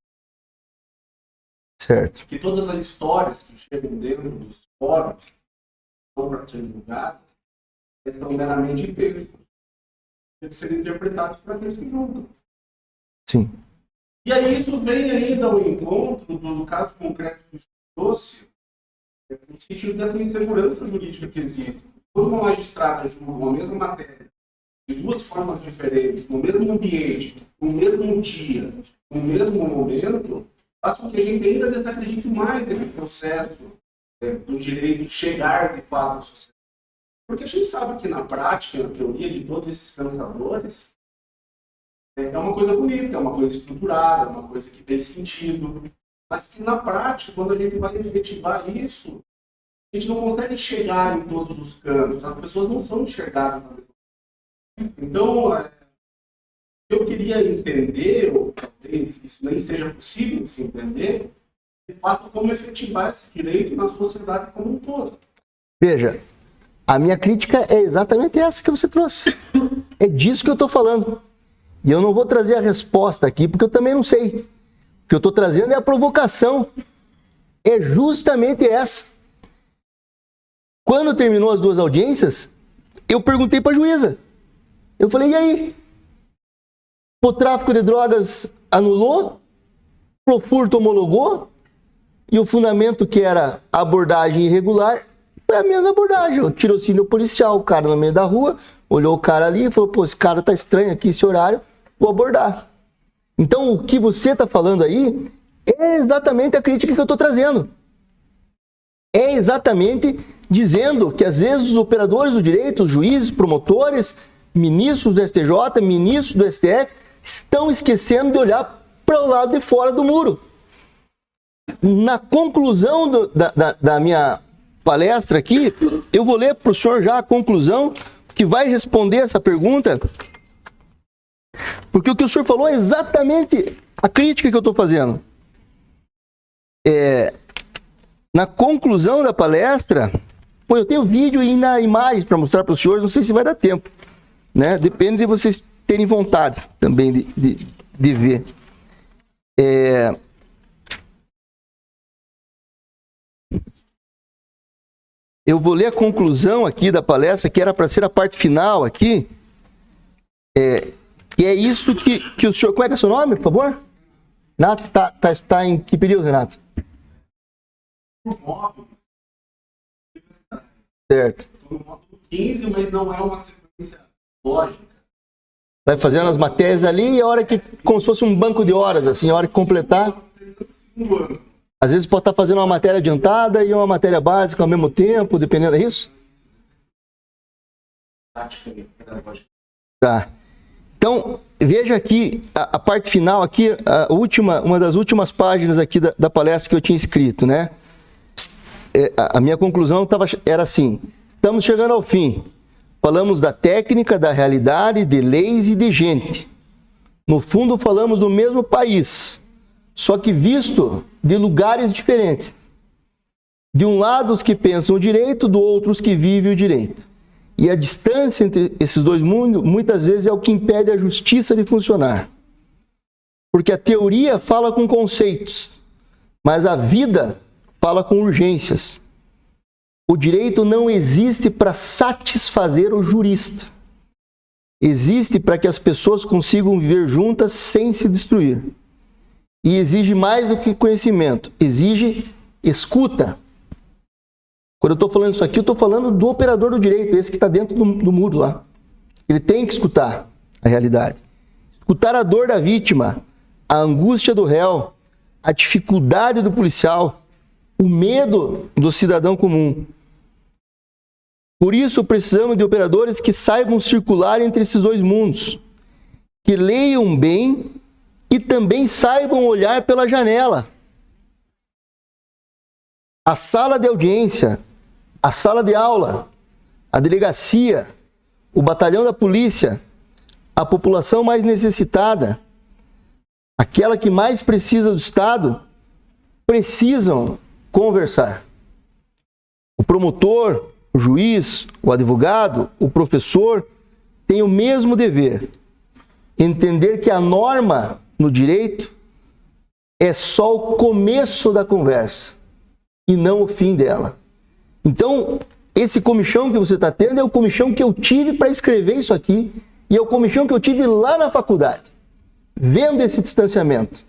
Certo. Que todas as histórias que chegam dentro dos fóruns são para ser julgadas, estão meramente textos. Tem que ser interpretados por aqueles que julgam. Sim. E aí isso vem ainda ao encontro do caso concreto que o senhor trouxe, no sentido dessa insegurança jurídica que existe. Quando uma magistrada julga uma mesma matéria de duas formas diferentes, no mesmo ambiente, no mesmo dia, no mesmo momento, faz com que a gente ainda desacredite mais nesse processo do direito chegar de fato à sociedade. Porque a gente sabe que na prática, na teoria de todos esses pensadores, é uma coisa bonita, é uma coisa estruturada, é uma coisa que tem sentido, mas que na prática, quando a gente vai efetivar isso, a gente não consegue chegar em todos os cantos, as pessoas não são enxergadas. Então, eu queria entender, ou talvez isso nem seja possível de se entender, de fato, como efetivar esse direito na sociedade como um todo. Veja, a minha crítica é exatamente essa que você trouxe. É disso que eu estou falando. E eu não vou trazer a resposta aqui, porque eu também não sei. O que eu estou trazendo é a provocação. É justamente essa. Quando terminou as duas audiências, eu perguntei para a juíza. Eu falei, e aí? O tráfico de drogas anulou? O furto homologou? E o fundamento que era abordagem irregular foi a mesma abordagem. O tirocínio policial, o cara no meio da rua, olhou o cara ali e falou, pô, esse cara tá estranho aqui, esse horário, vou abordar. Então, o que você está falando aí é exatamente a crítica que eu estou trazendo. É exatamente dizendo que, às vezes, os operadores do direito, os juízes, promotores, ministros do STJ, ministros do STF, estão esquecendo de olhar para o lado de fora do muro. Na conclusão da minha palestra aqui, eu vou ler para o senhor já a conclusão, que vai responder essa pergunta, porque o que o senhor falou é exatamente a crítica que eu estou fazendo. Na conclusão da palestra, pô, eu tenho vídeo e ainda imagens para mostrar para os senhores, não sei se vai dar tempo, né? Depende de vocês terem vontade também de ver. Eu vou ler a conclusão aqui da palestra, que era para ser a parte final aqui. E é isso que o senhor... Qual é que é o seu nome, por favor? Renato, tá em que período, Renato? Certo. Estou no módulo 15, mas não é uma sequência lógica. Vai fazendo as matérias ali e a hora que, como se fosse um banco de horas, assim, a hora que completar. Às vezes pode estar fazendo uma matéria adiantada e uma matéria básica ao mesmo tempo, dependendo disso. Tá. Então, veja aqui a parte final, aqui, uma das últimas páginas aqui da palestra que eu tinha escrito, né? A minha conclusão era assim: estamos chegando ao fim. Falamos da técnica, da realidade, de leis e de gente. No fundo, falamos do mesmo país, só que visto de lugares diferentes. De um lado, os que pensam o direito, do outro, os que vivem o direito. E a distância entre esses dois mundos, muitas vezes, é o que impede a justiça de funcionar. Porque a teoria fala com conceitos, mas a vida fala com urgências. O direito não existe para satisfazer o jurista. Existe para que as pessoas consigam viver juntas sem se destruir. E exige mais do que conhecimento, exige escuta. Quando eu estou falando isso aqui, eu estou falando do operador do direito, esse que está dentro do muro lá. Ele tem que escutar a realidade. Escutar a dor da vítima, a angústia do réu, a dificuldade do policial, o medo do cidadão comum. Por isso, precisamos de operadores que saibam circular entre esses dois mundos, que leiam bem e também saibam olhar pela janela. A sala de audiência, a sala de aula, a delegacia, o batalhão da polícia, a população mais necessitada, aquela que mais precisa do Estado, precisam conversar. O promotor, o juiz, o advogado, o professor têm o mesmo dever: entender que a norma no direito é só o começo da conversa e não o fim dela. Então, esse comichão que você está tendo é o comichão que eu tive para escrever isso aqui e é o comichão que eu tive lá na faculdade, vendo esse distanciamento.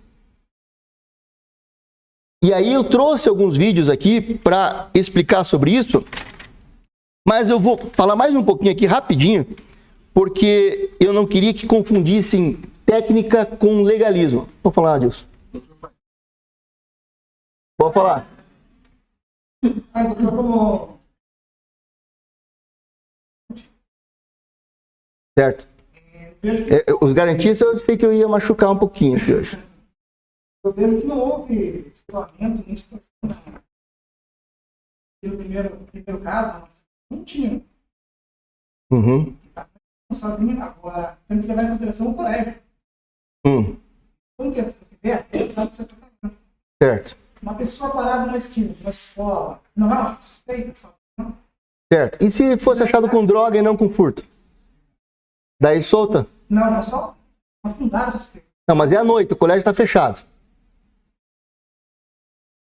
E aí eu trouxe alguns vídeos aqui para explicar sobre isso, mas eu vou falar mais um pouquinho aqui rapidinho, porque eu não queria que confundissem técnica com legalismo. Vou falar disso. Pode falar. Certo. Os garantistas eu sei que eu ia machucar um pouquinho aqui hoje. Eu vejo que não houve isolamento, nem distorção. No primeiro caso, não tinha. Uhum. Sozinho, agora, tem que levar em consideração o colégio. Certo. Uma pessoa parada numa esquina de uma escola, não é uma suspeita só. Não. Certo. E se fosse achado com droga e não com furto? Daí solta? Não só afundar a suspeita. Não, mas é à noite, o colégio está fechado.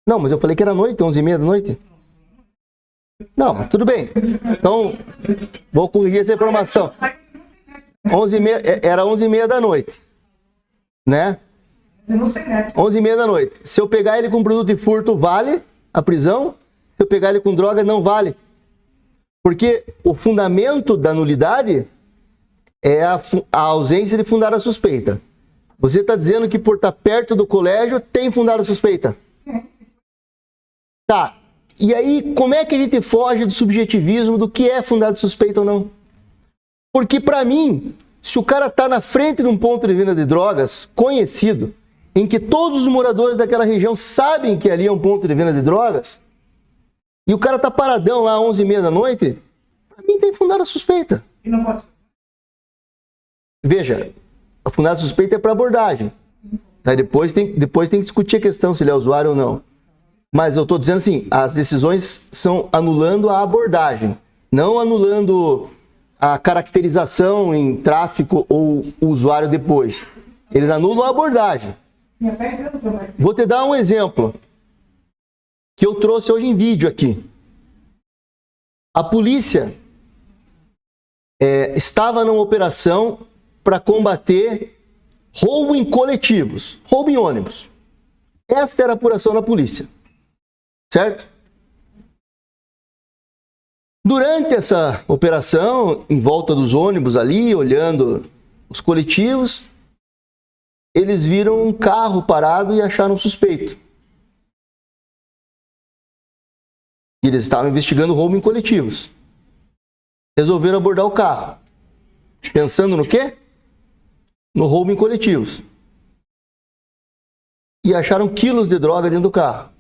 Não, mas eu falei que era noite, 11h30 da noite. Não, mas tudo bem. Então, vou corrigir essa informação. 11h30, era 11h30 da noite. Né? Eu não sei, né? 11h30 da noite. Se eu pegar ele com produto de furto, vale a prisão. Se eu pegar ele com droga, não vale. Porque o fundamento da nulidade é a ausência de fundada suspeita. Você está dizendo que por estar perto do colégio tem fundada suspeita? Tá. E aí, como é que a gente foge do subjetivismo do que é fundada suspeita ou não? Porque, para mim, se o cara está na frente de um ponto de venda de drogas conhecido, em que todos os moradores daquela região sabem que ali é um ponto de venda de drogas, e o cara está paradão lá às 11h30 da noite, para mim tem fundada suspeita. E não posso. Veja, a fundada suspeita é para abordagem. Aí depois tem que discutir a questão se ele é usuário ou não. Mas eu estou dizendo assim, as decisões são anulando a abordagem, não anulando a caracterização em tráfico ou o usuário depois. Eles anulam a abordagem. Vou te dar um exemplo que eu trouxe hoje em vídeo aqui. A polícia estava numa operação para combater roubo em coletivos, roubo em ônibus. Esta era a apuração da polícia. Certo? Durante essa operação, em volta dos ônibus ali, olhando os coletivos, eles viram um carro parado e acharam um suspeito. E eles estavam investigando roubo em coletivos. Resolveram abordar o carro. Pensando no quê? No roubo em coletivos. E acharam quilos de droga dentro do carro.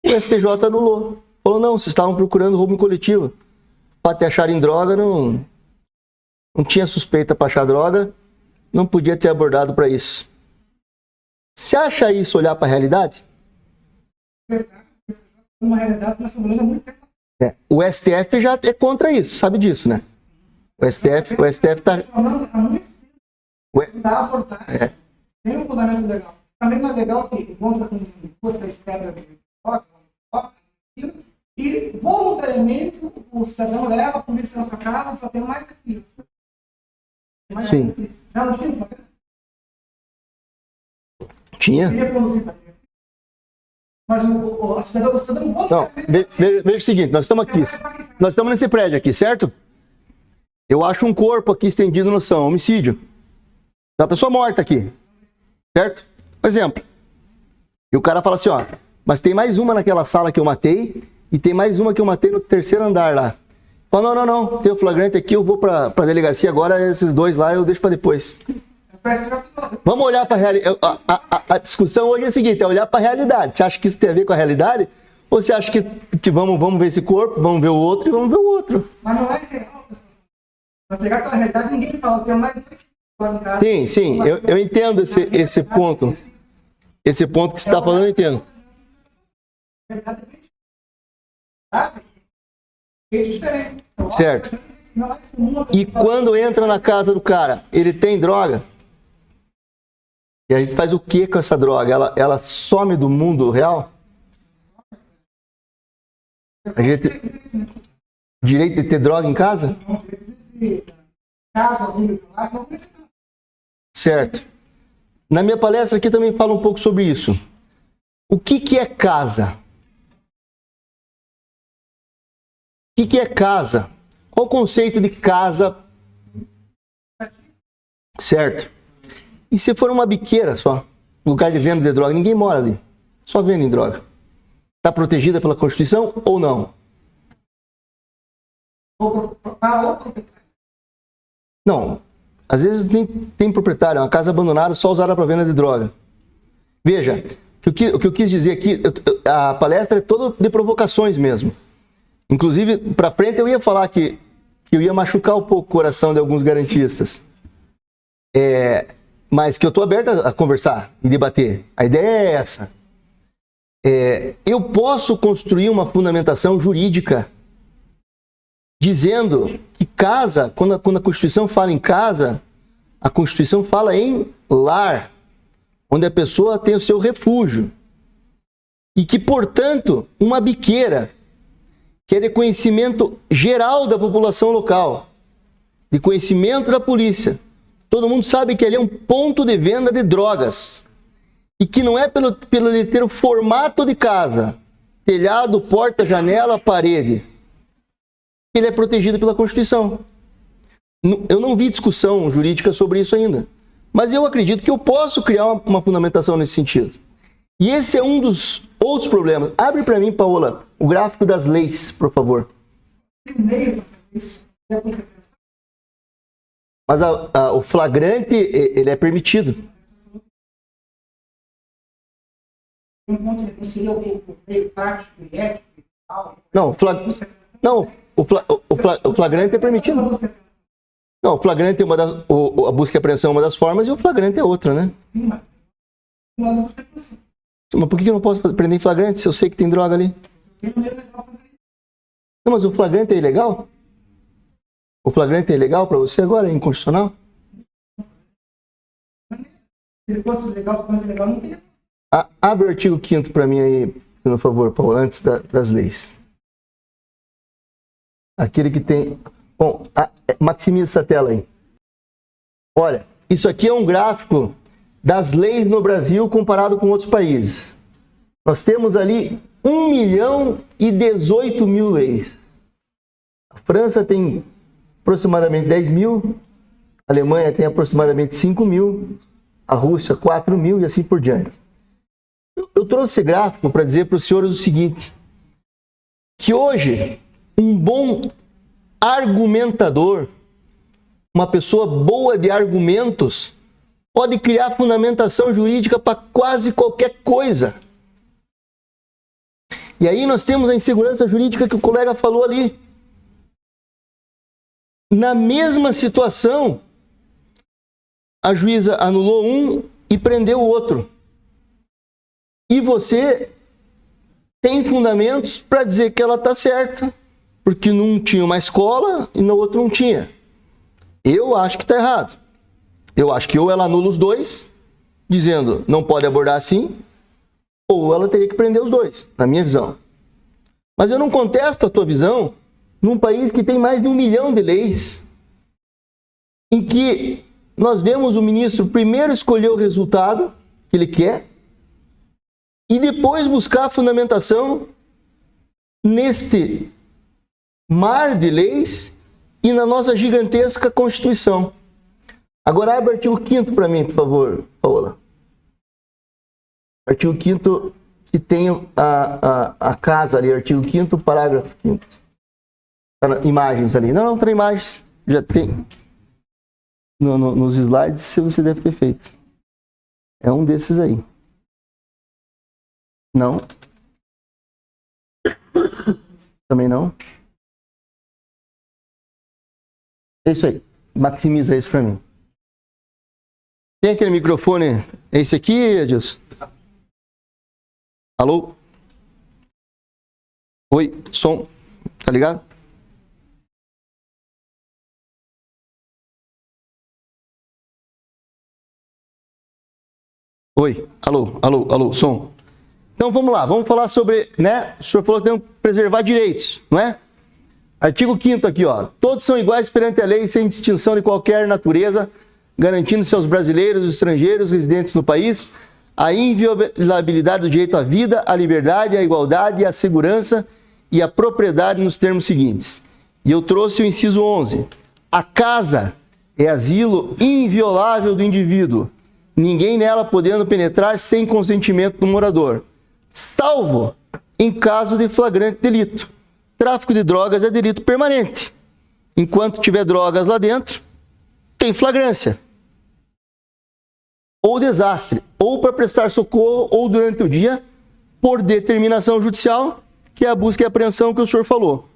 O STJ anulou. Falou, não, vocês estavam procurando roubo em coletivo. Para te acharem droga, não tinha suspeita para achar droga, não podia ter abordado para isso. Você acha isso olhar para a realidade? Uma realidade que nós estamos olhando há muito tempo. O STF já é contra isso, sabe disso, né? O STF está... Há muito tempo da abordagem. Tem um fundamento legal. Também não é legal que encontra com duas, três pedras de toque, e voluntariamente o cidadão leva a polícia na sua casa, só tem mais aquilo. Sim. Já não tinha? Tinha? Mas o cidadão Não, veja o seguinte, nós estamos aqui. Nós estamos nesse prédio aqui, certo? Eu acho um corpo aqui estendido no chão, homicídio. Uma pessoa morta aqui. Certo? Por exemplo. E o cara fala assim, ó, mas tem mais uma naquela sala que eu matei e tem mais uma que eu matei no terceiro andar lá. Fala, não, tem o flagrante aqui, eu vou pra delegacia agora, esses dois lá eu deixo pra depois. Vamos olhar pra realidade. A discussão hoje é a seguinte, é olhar pra realidade. Você acha que isso tem a ver com a realidade? Ou você acha que vamos ver esse corpo, vamos ver o outro e vamos ver o outro? Mas não é real, pessoal. Pra pegar pela realidade, ninguém fala, tem mais dois. Sim, eu entendo esse ponto. Esse ponto que você está falando, eu entendo. Certo. E quando entra na casa do cara, ele tem droga? E a gente faz o que com essa droga? Ela some do mundo real? A gente tem direito de ter droga em casa? Certo. Na minha palestra aqui também falo um pouco sobre isso. O que é casa? O que é casa? Qual o conceito de casa? Certo. E se for uma biqueira só, lugar de venda de droga, ninguém mora ali. Só vendem droga. Está protegida pela Constituição ou não? Não. Às vezes tem proprietário, é uma casa abandonada só usada para venda de droga. Veja, o que eu quis dizer aqui, a palestra é toda de provocações mesmo. Inclusive, para frente eu ia falar que eu ia machucar um pouco o coração de alguns garantistas. Mas que eu estou aberto a conversar e debater. A ideia é essa. Eu posso construir uma fundamentação jurídica dizendo que casa, quando a Constituição fala em casa, a Constituição fala em lar, onde a pessoa tem o seu refúgio. E que, portanto, uma biqueira, que é de conhecimento geral da população local, de conhecimento da polícia, todo mundo sabe que ali é um ponto de venda de drogas. E que não é pelo ele ter o formato de casa, telhado, porta, janela, parede. Ele é protegido pela Constituição. Eu não vi discussão jurídica sobre isso ainda. Mas eu acredito que eu posso criar uma fundamentação nesse sentido. E esse é um dos outros problemas. Abre para mim, Paola, o gráfico das leis, por favor. Mas o flagrante, ele é permitido. O flagrante é permitido. Não, o flagrante é a busca e apreensão é uma das formas e o flagrante é outra, né? Mas por que eu não posso prender em flagrante se eu sei que tem droga ali? Não, mas o flagrante é ilegal? O flagrante é ilegal para você agora? É inconstitucional? Se fosse legal, não teria. Abre o artigo 5º para mim aí, por favor, Paulo, antes das leis. Aquele que tem... Bom, maximiza essa tela aí. Olha, isso aqui é um gráfico das leis no Brasil comparado com outros países. Nós temos ali 1.018.000 leis. A França tem aproximadamente 10.000, A Alemanha tem aproximadamente 5 mil, a Rússia 4 mil e assim por diante. Eu trouxe esse gráfico para dizer para os senhores o seguinte, que hoje um bom argumentador, uma pessoa boa de argumentos, pode criar fundamentação jurídica para quase qualquer coisa. E aí nós temos a insegurança jurídica que o colega falou ali. Na mesma situação, a juíza anulou um e prendeu o outro. E você tem fundamentos para dizer que ela está certa, porque num tinha uma escola e no outro não tinha. Eu acho que está errado. Eu acho que ou ela anula os dois, dizendo não pode abordar assim, ou ela teria que prender os dois, na minha visão. Mas eu não contesto a tua visão num país que tem mais de 1 milhão de leis, em que nós vemos o ministro primeiro escolher o resultado que ele quer e depois buscar a fundamentação neste mar de leis e na nossa gigantesca Constituição. Agora abre o artigo 5º para mim, por favor, Paola. Artigo 5º que tem a casa ali, artigo 5º, parágrafo 5º. Tá imagens ali. Não, tá imagens. Já tem. Nos slides você deve ter feito. É um desses aí. Não. Também não. É isso aí. Maximiza isso para mim. Tem aquele microfone? É esse aqui, Edilson? Alô? Oi, som. Tá ligado? Oi, alô, som. Então vamos lá, vamos falar sobre, né? O senhor falou que tem que preservar direitos, não é? Artigo 5º aqui, ó. Todos são iguais perante a lei, sem distinção de qualquer natureza, garantindo-se aos brasileiros e estrangeiros residentes no país a inviolabilidade do direito à vida, à liberdade, à igualdade, à segurança e à propriedade nos termos seguintes. E eu trouxe o inciso 11. A casa é asilo inviolável do indivíduo, ninguém nela podendo penetrar sem consentimento do morador, salvo em caso de flagrante delito. Tráfico de drogas é delito permanente. Enquanto tiver drogas lá dentro, tem flagrância. Ou desastre, ou para prestar socorro, ou durante o dia, por determinação judicial, que é a busca e apreensão que o senhor falou.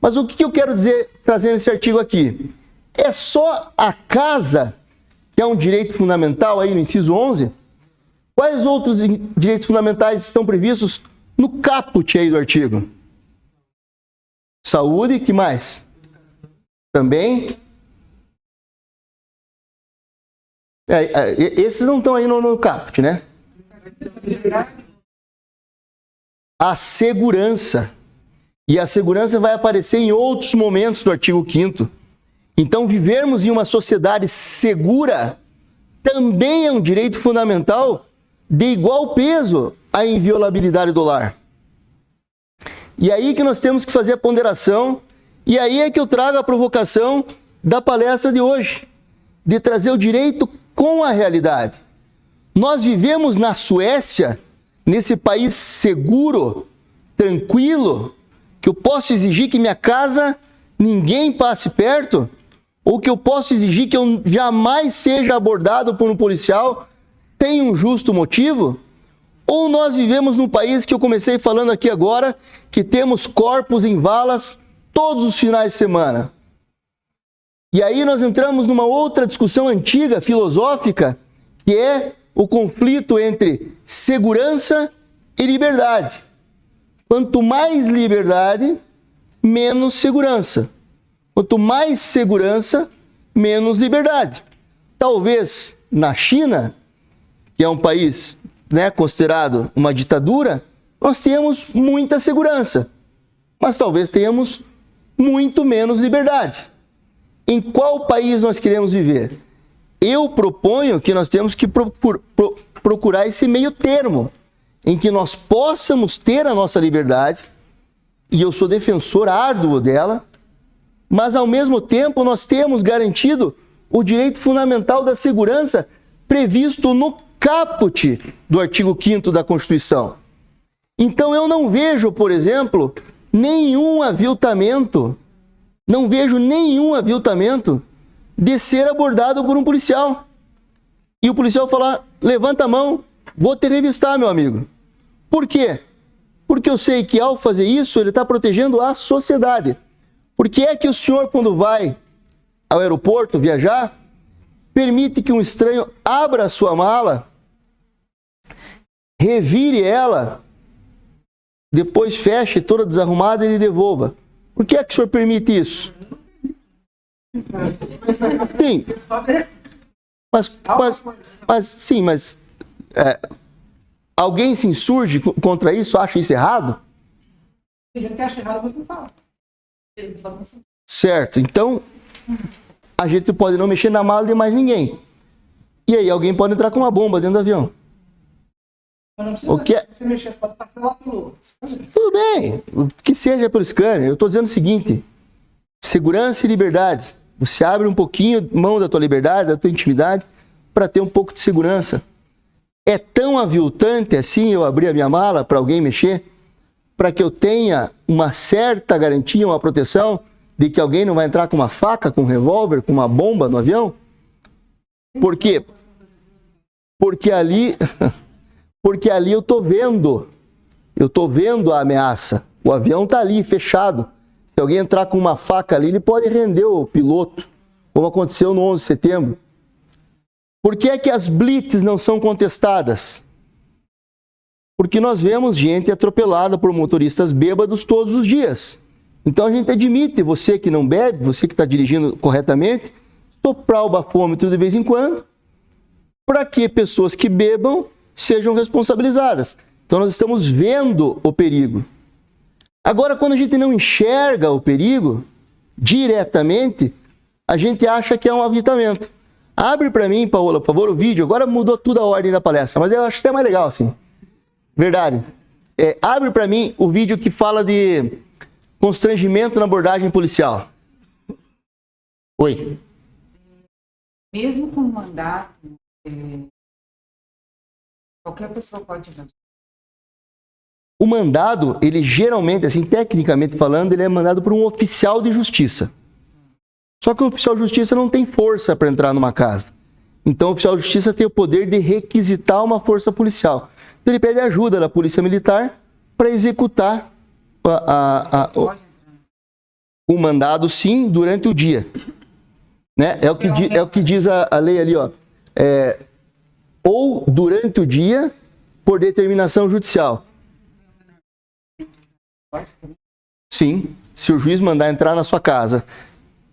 Mas o que eu quero dizer, trazendo esse artigo aqui? É só a casa, que é um direito fundamental aí no inciso 11? Quais outros direitos fundamentais estão previstos no caput aí do artigo? Saúde, que mais? Também. Esses não estão aí no caput, né? A segurança. E a segurança vai aparecer em outros momentos do artigo 5º. Então, vivermos em uma sociedade segura também é um direito fundamental de igual peso à inviolabilidade do lar. E aí que nós temos que fazer a ponderação, e aí é que eu trago a provocação da palestra de hoje, de trazer o direito com a realidade. Nós vivemos na Suécia, nesse país seguro, tranquilo, que eu posso exigir que minha casa ninguém passe perto, ou que eu posso exigir que eu jamais seja abordado por um policial sem um justo motivo? Ou nós vivemos num país que eu comecei falando aqui agora, que temos corpos em valas todos os finais de semana? E aí nós entramos numa outra discussão antiga, filosófica, que é o conflito entre segurança e liberdade. Quanto mais liberdade, menos segurança. Quanto mais segurança, menos liberdade. Talvez na China, que é um país, né, considerado uma ditadura, nós temos muita segurança, mas talvez tenhamos muito menos liberdade. Em qual país nós queremos viver? Eu proponho que nós temos que procurar esse meio termo, em que nós possamos ter a nossa liberdade, e eu sou defensor árduo dela, mas ao mesmo tempo nós temos garantido o direito fundamental da segurança previsto no caput do artigo 5º da Constituição. Então eu não vejo, por exemplo, nenhum aviltamento, de ser abordado por um policial. E o policial falar, levanta a mão, vou te revistar, meu amigo. Por quê? Porque eu sei que ao fazer isso, ele está protegendo a sociedade. Por que é que o senhor, quando vai ao aeroporto viajar, permite que um estranho abra a sua mala, revire ela, depois feche toda desarrumada e lhe devolva? Por que é que o senhor permite isso? Sim. Mas alguém se insurge contra isso, acha isso errado? Se a gente acha errado, você não fala. Certo, então a gente pode não mexer na mala de mais ninguém. E aí alguém pode entrar com uma bomba dentro do avião. Mas não precisa O que é? você mexer, você pode passar lá pelo... Tudo bem, o que seja pelo scanner. Eu estou dizendo o seguinte, segurança e liberdade. Você abre um pouquinho mão da tua liberdade, da tua intimidade, para ter um pouco de segurança. É tão aviltante assim eu abrir a minha mala para alguém mexer, para que eu tenha uma certa garantia, uma proteção de que alguém não vai entrar com uma faca, com um revólver, com uma bomba no avião? Por quê? Porque ali eu estou vendo a ameaça. O avião está ali, fechado. Se alguém entrar com uma faca ali, ele pode render o piloto, como aconteceu no 11 de setembro. Por que é que as blitz não são contestadas? Porque nós vemos gente atropelada por motoristas bêbados todos os dias. Então a gente admite, você que não bebe, você que está dirigindo corretamente, soprar o bafômetro de vez em quando, para que pessoas que bebam sejam responsabilizadas. Então nós estamos vendo o perigo. Agora, quando a gente não enxerga o perigo diretamente, a gente acha que é um aviltamento. Abre para mim, Paola, por favor, o vídeo. Agora mudou tudo a ordem da palestra, mas eu acho até mais legal assim. Verdade. Abre para mim o vídeo que fala de constrangimento na abordagem policial. Oi. Mesmo com mandato, qualquer pessoa pode ir. O mandado, ele geralmente, assim, tecnicamente falando, ele é mandado por um oficial de justiça. Só que o oficial de justiça não tem força para entrar numa casa. Então o oficial de justiça tem o poder de requisitar uma força policial. Então ele pede ajuda da polícia militar para executar o mandado, sim, durante o dia. Né? É o que diz a lei ali, ó. Ou durante o dia, por determinação judicial. Sim, se o juiz mandar entrar na sua casa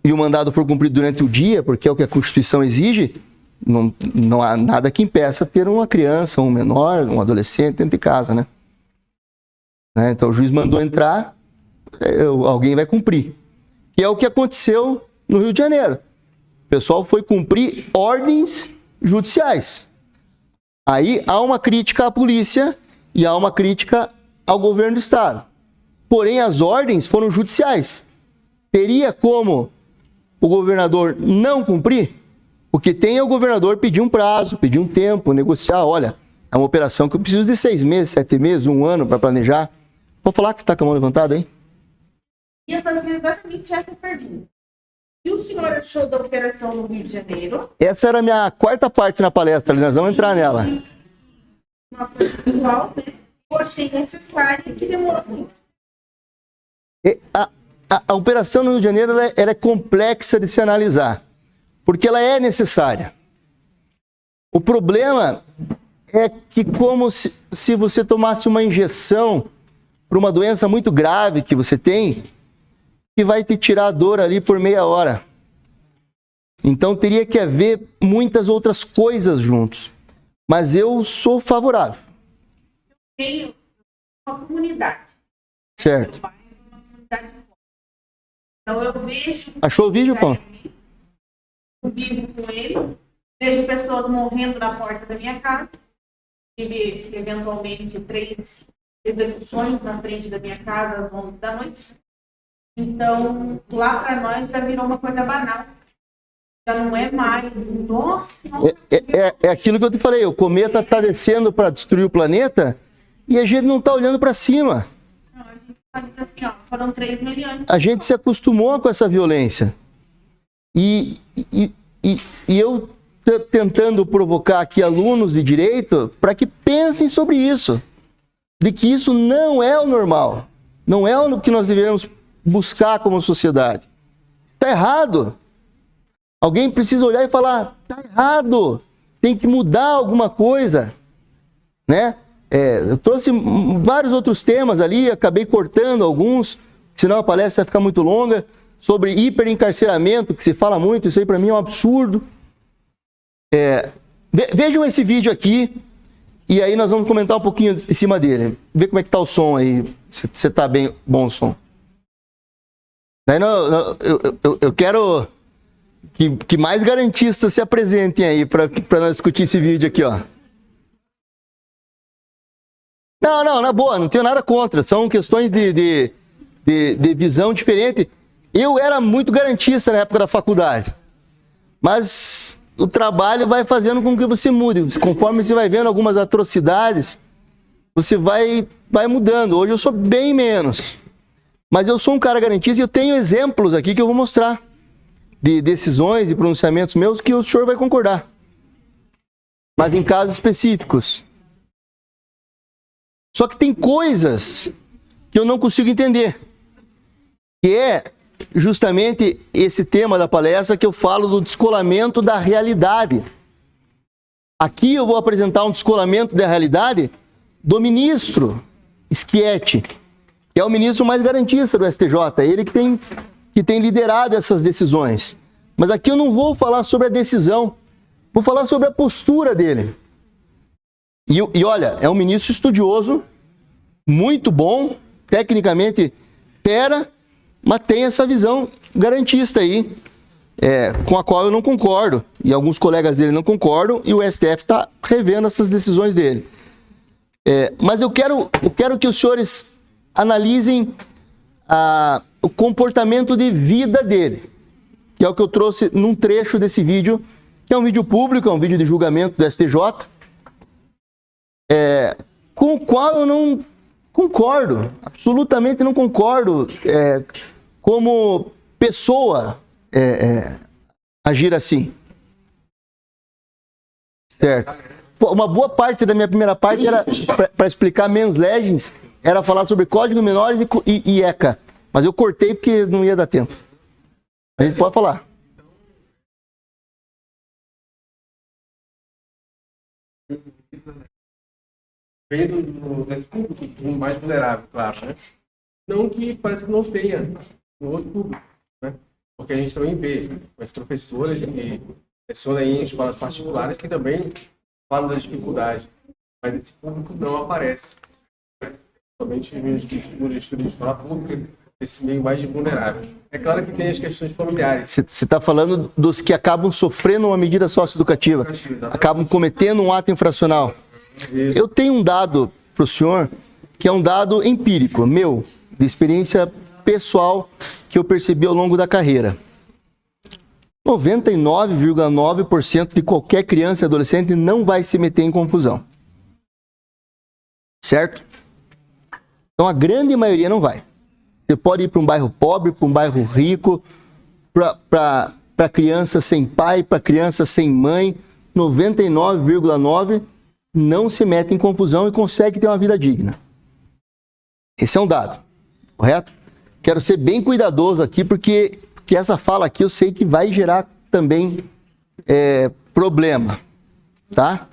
e o mandado for cumprido durante o dia, porque é o que a Constituição exige, não há nada que impeça ter uma criança, um menor, um adolescente dentro de casa, né? Então o juiz mandou entrar, alguém vai cumprir. E é o que aconteceu no Rio de Janeiro. O pessoal foi cumprir ordens judiciais. Aí há uma crítica à polícia e há uma crítica ao governo do Estado. Porém, as ordens foram judiciais. Teria como o governador não cumprir? O que tem é o governador pedir um prazo, pedir um tempo, negociar. Olha, é uma operação que eu preciso de 6 meses, 7 meses, 1 ano para planejar. Vou falar que você está com a mão levantada, hein? Ia fazer exatamente essa pergunta. E o senhor achou da operação no Rio de Janeiro? Essa era a minha 4ª parte na palestra, nós vamos entrar nela. Uma coisa igual, né? Eu achei necessária e que demorou muito. A operação no Rio de Janeiro ela é complexa de se analisar, porque ela é necessária. O problema é que como se você tomasse uma injeção para uma doença muito grave que você tem, que vai te tirar a dor ali por meia hora. Então teria que haver muitas outras coisas juntos. Mas eu sou favorável. Tenho uma comunidade. Certo. Uma comunidade. Então eu vejo... Achou o vídeo, Paulo? Convivo com ele, vejo pessoas morrendo na porta da minha casa, tive eventualmente 3 execuções na frente da minha casa às 11 da noite. Então, lá para nós já virou uma coisa banal. Já não é mais. Nossa, É aquilo que eu te falei, o cometa está descendo para destruir o planeta e a gente não está olhando para cima. não, a gente pode dizer assim, ó, foram 3 milhões. A gente se acostumou com essa violência. E eu tentando provocar aqui alunos de direito para que pensem sobre isso. De que isso não é o normal. Não é o que nós deveríamos buscar como sociedade. Está errado. Alguém precisa olhar e falar, está errado. Tem que mudar alguma coisa. Né? Eu trouxe vários outros temas ali, acabei cortando alguns, senão a palestra vai ficar muito longa, sobre hiperencarceramento, que se fala muito, isso aí para mim é um absurdo. Vejam esse vídeo aqui, e aí nós vamos comentar um pouquinho em cima dele. Ver como é que está o som aí, se está bem bom o som. Daí eu quero que mais garantistas se apresentem aí para nós discutir esse vídeo aqui, ó. Não, na boa, não tenho nada contra. São questões de visão diferente. Eu era muito garantista na época da faculdade. Mas o trabalho vai fazendo com que você mude. Conforme você vai vendo algumas atrocidades, você vai mudando. Hoje eu sou bem menos. Mas eu sou um cara garantista e eu tenho exemplos aqui que eu vou mostrar. De decisões e pronunciamentos meus que o senhor vai concordar. Mas em casos específicos. Só que tem coisas que eu não consigo entender. Que é justamente esse tema da palestra que eu falo do descolamento da realidade. Aqui eu vou apresentar um descolamento da realidade do ministro Schietti, que é o ministro mais garantista do STJ, ele que tem liderado essas decisões. Mas aqui eu não vou falar sobre a decisão, vou falar sobre a postura dele. E olha, é um ministro estudioso, muito bom, tecnicamente fera, mas tem essa visão garantista aí, com a qual eu não concordo, e alguns colegas dele não concordam, e o STF está revendo essas decisões dele. Mas eu quero que os senhores analisem o comportamento de vida dele, que é o que eu trouxe num trecho desse vídeo, que é um vídeo público, é um vídeo de julgamento do STJ, com o qual eu não concordo, absolutamente não concordo, como pessoa agir assim. Certo. Uma boa parte da minha primeira parte era para explicar mens legis, era falar sobre Código Menores e ECA. Mas eu cortei porque não ia dar tempo. A gente pode falar. Vendo desse público mais vulnerável, claro, né? Não que parece que não tenha no outro público, né? Porque a gente também vê as professoras que lecionam em escolas particulares que também falam das dificuldades, mas esse público não aparece. Somente no estudo de escola pública, esse meio mais vulnerável. É claro que tem as questões familiares. Você está falando dos que acabam sofrendo uma medida socioeducativa, acabam cometendo um ato infracional. Isso. Eu tenho um dado para o senhor, que é um dado empírico, meu, de experiência pessoal, que eu percebi ao longo da carreira. 99,9% de qualquer criança e adolescente não vai se meter em confusão. Certo? Então a grande maioria não vai. Você pode ir para um bairro pobre, para um bairro rico, para criança sem pai, para criança sem mãe, 99,9% não se mete em confusão e consegue ter uma vida digna. Esse é um dado, correto? Quero ser bem cuidadoso aqui, porque essa fala aqui eu sei que vai gerar também problema, tá?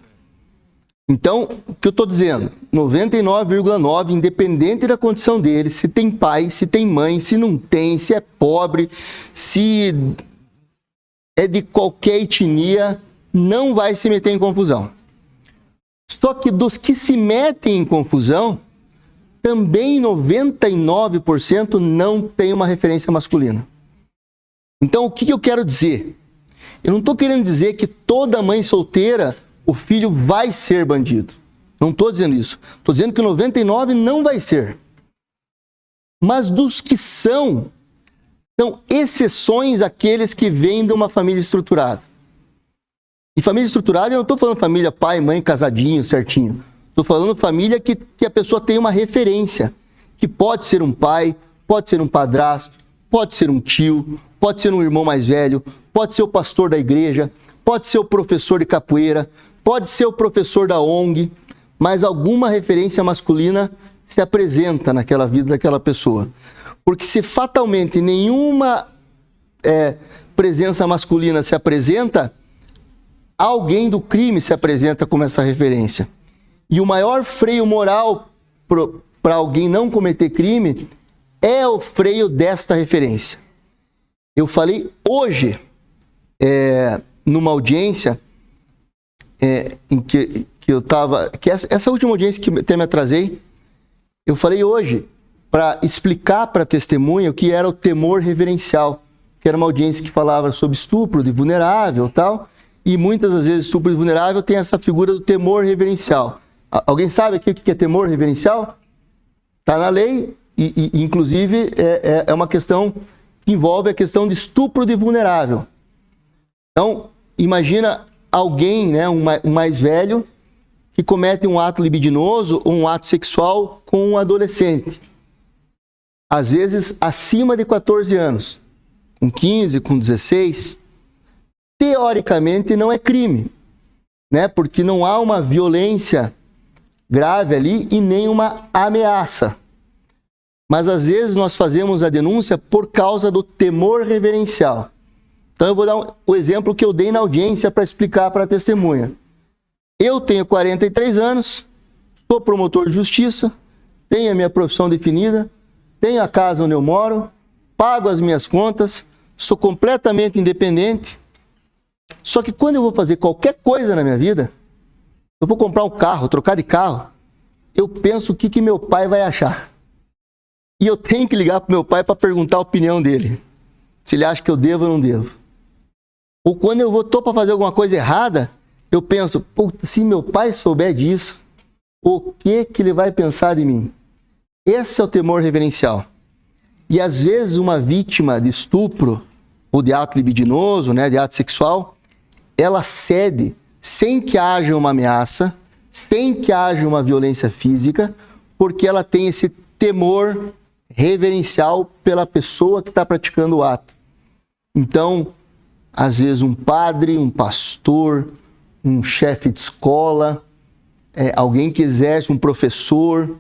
Então, o que eu estou dizendo? 99,9%, independente da condição dele, se tem pai, se tem mãe, se não tem, se é pobre, se é de qualquer etnia, não vai se meter em confusão. Só que dos que se metem em confusão, também 99% não tem uma referência masculina. Então, o que eu quero dizer? Eu não estou querendo dizer que toda mãe solteira, o filho vai ser bandido. Não estou dizendo isso. Estou dizendo que 99% não vai ser. Mas dos que são, Então, exceções aqueles que vêm de uma família estruturada. E família estruturada, eu não estou falando família pai, mãe, casadinho, certinho. Estou falando família que a pessoa tem uma referência, que pode ser um pai, pode ser um padrasto, pode ser um tio, pode ser um irmão mais velho, pode ser o pastor da igreja, pode ser o professor de capoeira, pode ser o professor da ONG, mas alguma referência masculina se apresenta naquela vida daquela pessoa. Porque se fatalmente nenhuma presença masculina se apresenta, alguém do crime se apresenta como essa referência. E o maior freio moral para alguém não cometer crime é o freio desta referência. Eu falei hoje, numa audiência, em que eu estava... Essa última audiência que até me atrasei, eu falei hoje para explicar para a testemunha o que era o temor reverencial, que era uma audiência que falava sobre estupro de vulnerável e tal, e muitas das vezes estupro de vulnerável tem essa figura do temor reverencial. Alguém sabe aqui o que é temor reverencial? Está na lei e inclusive, é uma questão que envolve a questão de estupro de vulnerável. Então, imagina alguém, né, um mais velho, que comete um ato libidinoso ou um ato sexual com um adolescente. Às vezes, acima de 14 anos, com 15, com 16, teoricamente não é crime, né? Porque não há uma violência grave ali e nem uma ameaça. Mas às vezes nós fazemos a denúncia por causa do temor reverencial. Então eu vou dar o exemplo que eu dei na audiência para explicar para a testemunha. Eu tenho 43 anos, sou promotor de justiça, tenho a minha profissão definida, tenho a casa onde eu moro, pago as minhas contas, sou completamente independente. Só que quando eu vou fazer qualquer coisa na minha vida, eu vou comprar um carro, trocar de carro, eu penso o que meu pai vai achar. E eu tenho que ligar para meu pai para perguntar a opinião dele. Se ele acha que eu devo ou não devo. Ou quando eu estou para fazer alguma coisa errada, eu penso, puta, se meu pai souber disso, o que ele vai pensar de mim? Esse é o temor reverencial. E às vezes uma vítima de estupro, ou de ato libidinoso, né, de ato sexual, ela cede sem que haja uma ameaça, sem que haja uma violência física, porque ela tem esse temor reverencial pela pessoa que está praticando o ato. Então, às vezes um padre, um pastor, um chefe de escola, alguém que exerce, um professor,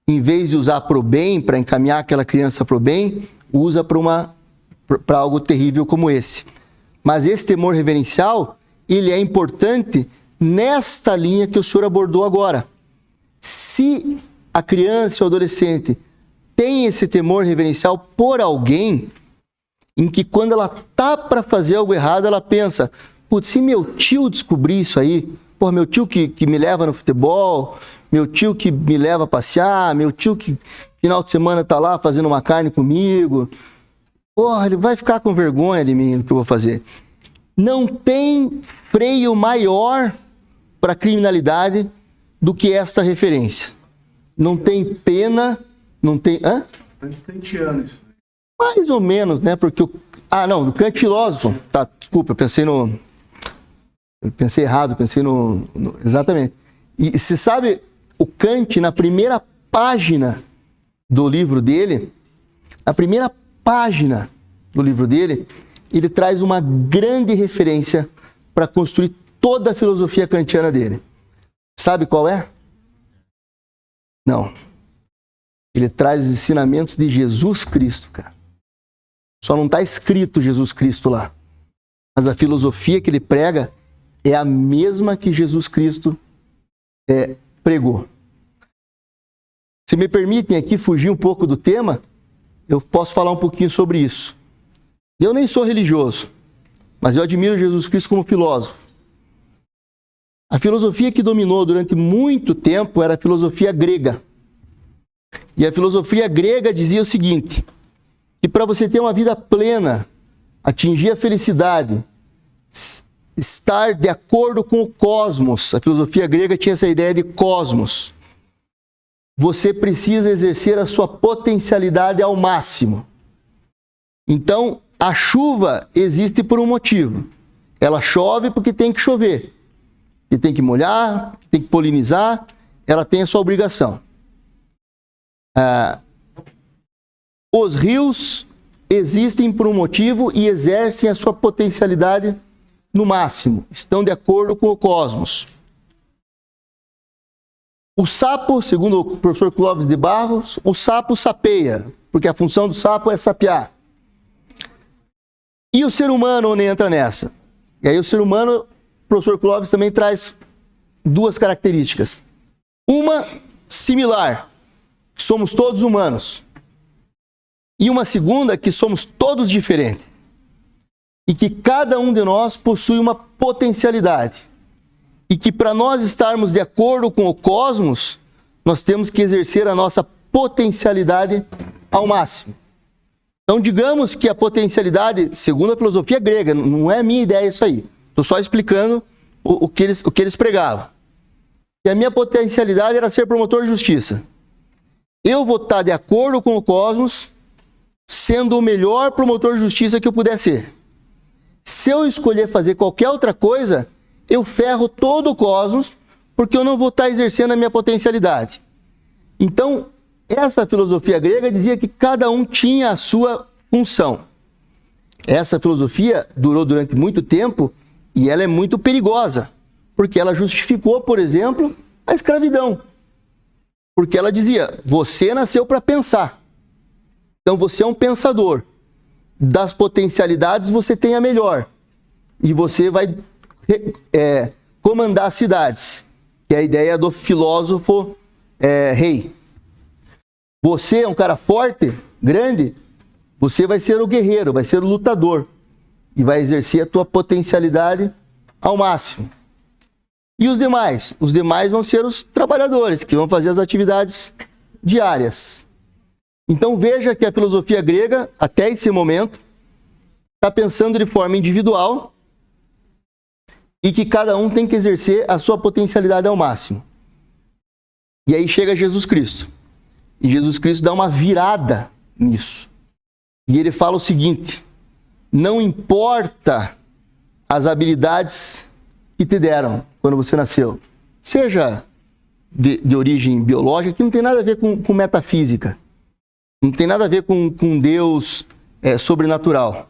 em vez de usar para o bem, para encaminhar aquela criança para o bem, usa para algo terrível como esse. Mas esse temor reverencial, ele é importante nesta linha que o senhor abordou agora. Se a criança ou adolescente tem esse temor reverencial por alguém, em que quando ela tá para fazer algo errado, ela pensa, putz, se meu tio descobrir isso aí, porra, meu tio que me leva no futebol, meu tio que me leva a passear, meu tio que final de semana tá lá fazendo uma carne comigo, porra, ele vai ficar com vergonha de mim do que eu vou fazer. Não tem freio maior para a criminalidade do que esta referência. Não tem pena, não tem... Hã? Bastante kantiano isso. Mais ou menos, né? Porque do Kant filósofo. Tá, desculpa, eu pensei errado, exatamente. E você sabe, o Kant, na primeira página do livro dele, ele traz uma grande referência para construir toda a filosofia kantiana dele. Sabe qual é? Não. Ele traz os ensinamentos de Jesus Cristo, cara. Só não está escrito Jesus Cristo lá. Mas a filosofia que ele prega é a mesma que Jesus Cristo pregou. Se me permitem aqui fugir um pouco do tema, eu posso falar um pouquinho sobre isso. Eu nem sou religioso, mas eu admiro Jesus Cristo como filósofo. A filosofia que dominou durante muito tempo era a filosofia grega. E a filosofia grega dizia o seguinte, que para você ter uma vida plena, atingir a felicidade, estar de acordo com o cosmos, a filosofia grega tinha essa ideia de cosmos, você precisa exercer a sua potencialidade ao máximo. Então, a chuva existe por um motivo. Ela chove porque tem que chover. Que tem que molhar, que tem que polinizar, ela tem a sua obrigação. Os rios existem por um motivo e exercem a sua potencialidade no máximo. Estão de acordo com o cosmos. O sapo, segundo o professor Clóvis de Barros, o sapo sapeia, porque a função do sapo é sapear. E o ser humano onde entra nessa? E aí o ser humano, o professor Clóvis também traz duas características. Uma similar, que somos todos humanos. E uma segunda, que somos todos diferentes. E que cada um de nós possui uma potencialidade. E que para nós estarmos de acordo com o cosmos, nós temos que exercer a nossa potencialidade ao máximo. Então, digamos que a potencialidade, segundo a filosofia grega, não é minha ideia isso aí. Estou só explicando o que eles pregavam. E a minha potencialidade era ser promotor de justiça. Eu vou estar de acordo com o cosmos, sendo o melhor promotor de justiça que eu puder ser. Se eu escolher fazer qualquer outra coisa, eu ferro todo o cosmos, porque eu não vou estar exercendo a minha potencialidade. Então, essa filosofia grega dizia que cada um tinha a sua função. Essa filosofia durou durante muito tempo e ela é muito perigosa, porque ela justificou, por exemplo, a escravidão. Porque ela dizia, você nasceu para pensar. Então você é um pensador. Das potencialidades você tem a melhor. E você vai comandar cidades, que é a ideia do filósofo rei. Você é um cara forte, grande, você vai ser o guerreiro, vai ser o lutador e vai exercer a tua potencialidade ao máximo. E os demais? Os demais vão ser os trabalhadores, que vão fazer as atividades diárias. Então veja que a filosofia grega, até esse momento, está pensando de forma individual e que cada um tem que exercer a sua potencialidade ao máximo. E aí chega Jesus Cristo. E Jesus Cristo dá uma virada nisso. E ele fala o seguinte, não importa as habilidades que te deram quando você nasceu, seja de origem biológica, que não tem nada a ver com metafísica, não tem nada a ver com Deus sobrenatural.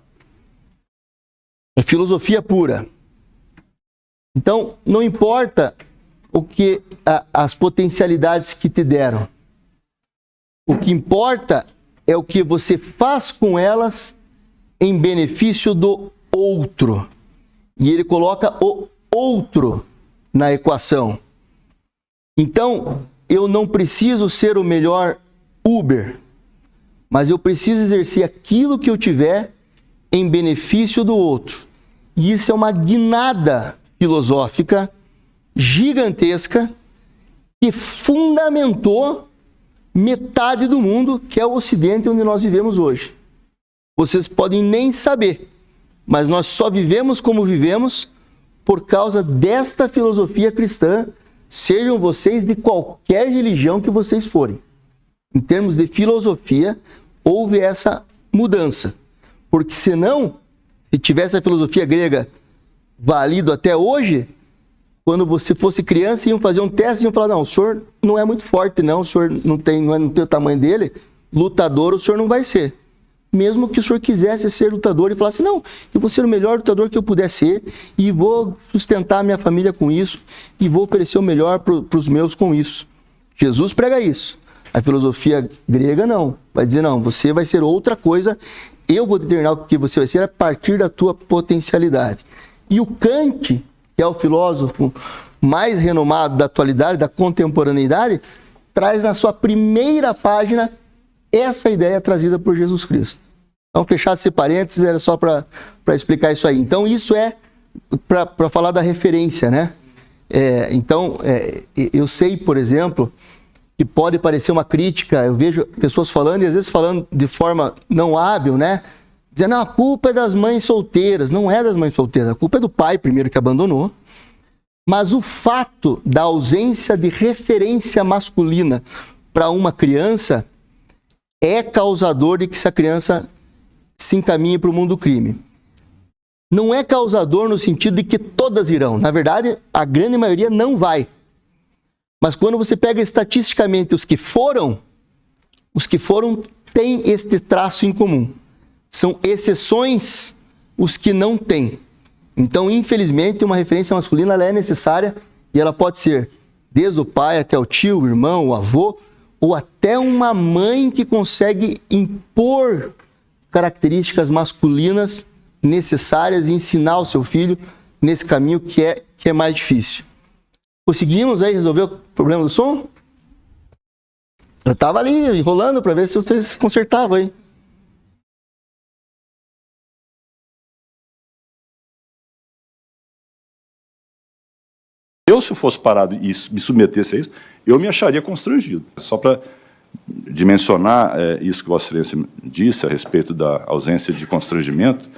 É filosofia pura. Então, não importa o que as potencialidades que te deram. O que importa é o que você faz com elas em benefício do outro. E ele coloca o outro na equação. Então, eu não preciso ser o melhor Uber, mas eu preciso exercer aquilo que eu tiver em benefício do outro. E isso é uma guinada filosófica gigantesca que fundamentou metade do mundo, que é o Ocidente onde nós vivemos hoje. Vocês podem nem saber, mas nós só vivemos como vivemos por causa desta filosofia cristã, sejam vocês de qualquer religião que vocês forem. Em termos de filosofia, houve essa mudança. Porque senão, se tivesse a filosofia grega valido até hoje, quando você fosse criança, iam fazer um teste e iam falar, não, o senhor não é muito forte, não, o senhor não tem o tamanho dele, lutador o senhor não vai ser. Mesmo que o senhor quisesse ser lutador e falasse, não, eu vou ser o melhor lutador que eu puder ser e vou sustentar a minha família com isso e vou oferecer o melhor para os meus com isso. Jesus prega isso. A filosofia grega não. Vai dizer, não, você vai ser outra coisa, eu vou determinar o que você vai ser a partir da tua potencialidade. E o Kant, que é o filósofo mais renomado da atualidade, da contemporaneidade, traz na sua primeira página essa ideia trazida por Jesus Cristo. Então, fechar esse parênteses, era só para explicar isso aí. Então, isso é para falar da referência, né? Eu sei, por exemplo, que pode parecer uma crítica, eu vejo pessoas falando, e às vezes falando de forma não hábil, né? Dizendo, não, a culpa é das mães solteiras. Não é das mães solteiras, a culpa é do pai primeiro que abandonou. Mas o fato da ausência de referência masculina para uma criança é causador de que essa criança se encaminhe para o mundo do crime. Não é causador no sentido de que todas irão. Na verdade, a grande maioria não vai. Mas quando você pega estatisticamente os que foram têm este traço em comum. São exceções os que não têm. Então, infelizmente, uma referência masculina ela é necessária e ela pode ser desde o pai até o tio, o irmão, o avô, ou até uma mãe que consegue impor características masculinas necessárias e ensinar o seu filho nesse caminho que é mais difícil. Conseguimos aí resolver o problema do som? Eu estava ali enrolando para ver se vocês consertavam aí. Eu, se fosse parado e me submetesse a isso, eu me acharia constrangido. Só para dimensionar isso que Vossa Excelência disse a respeito da ausência de constrangimento,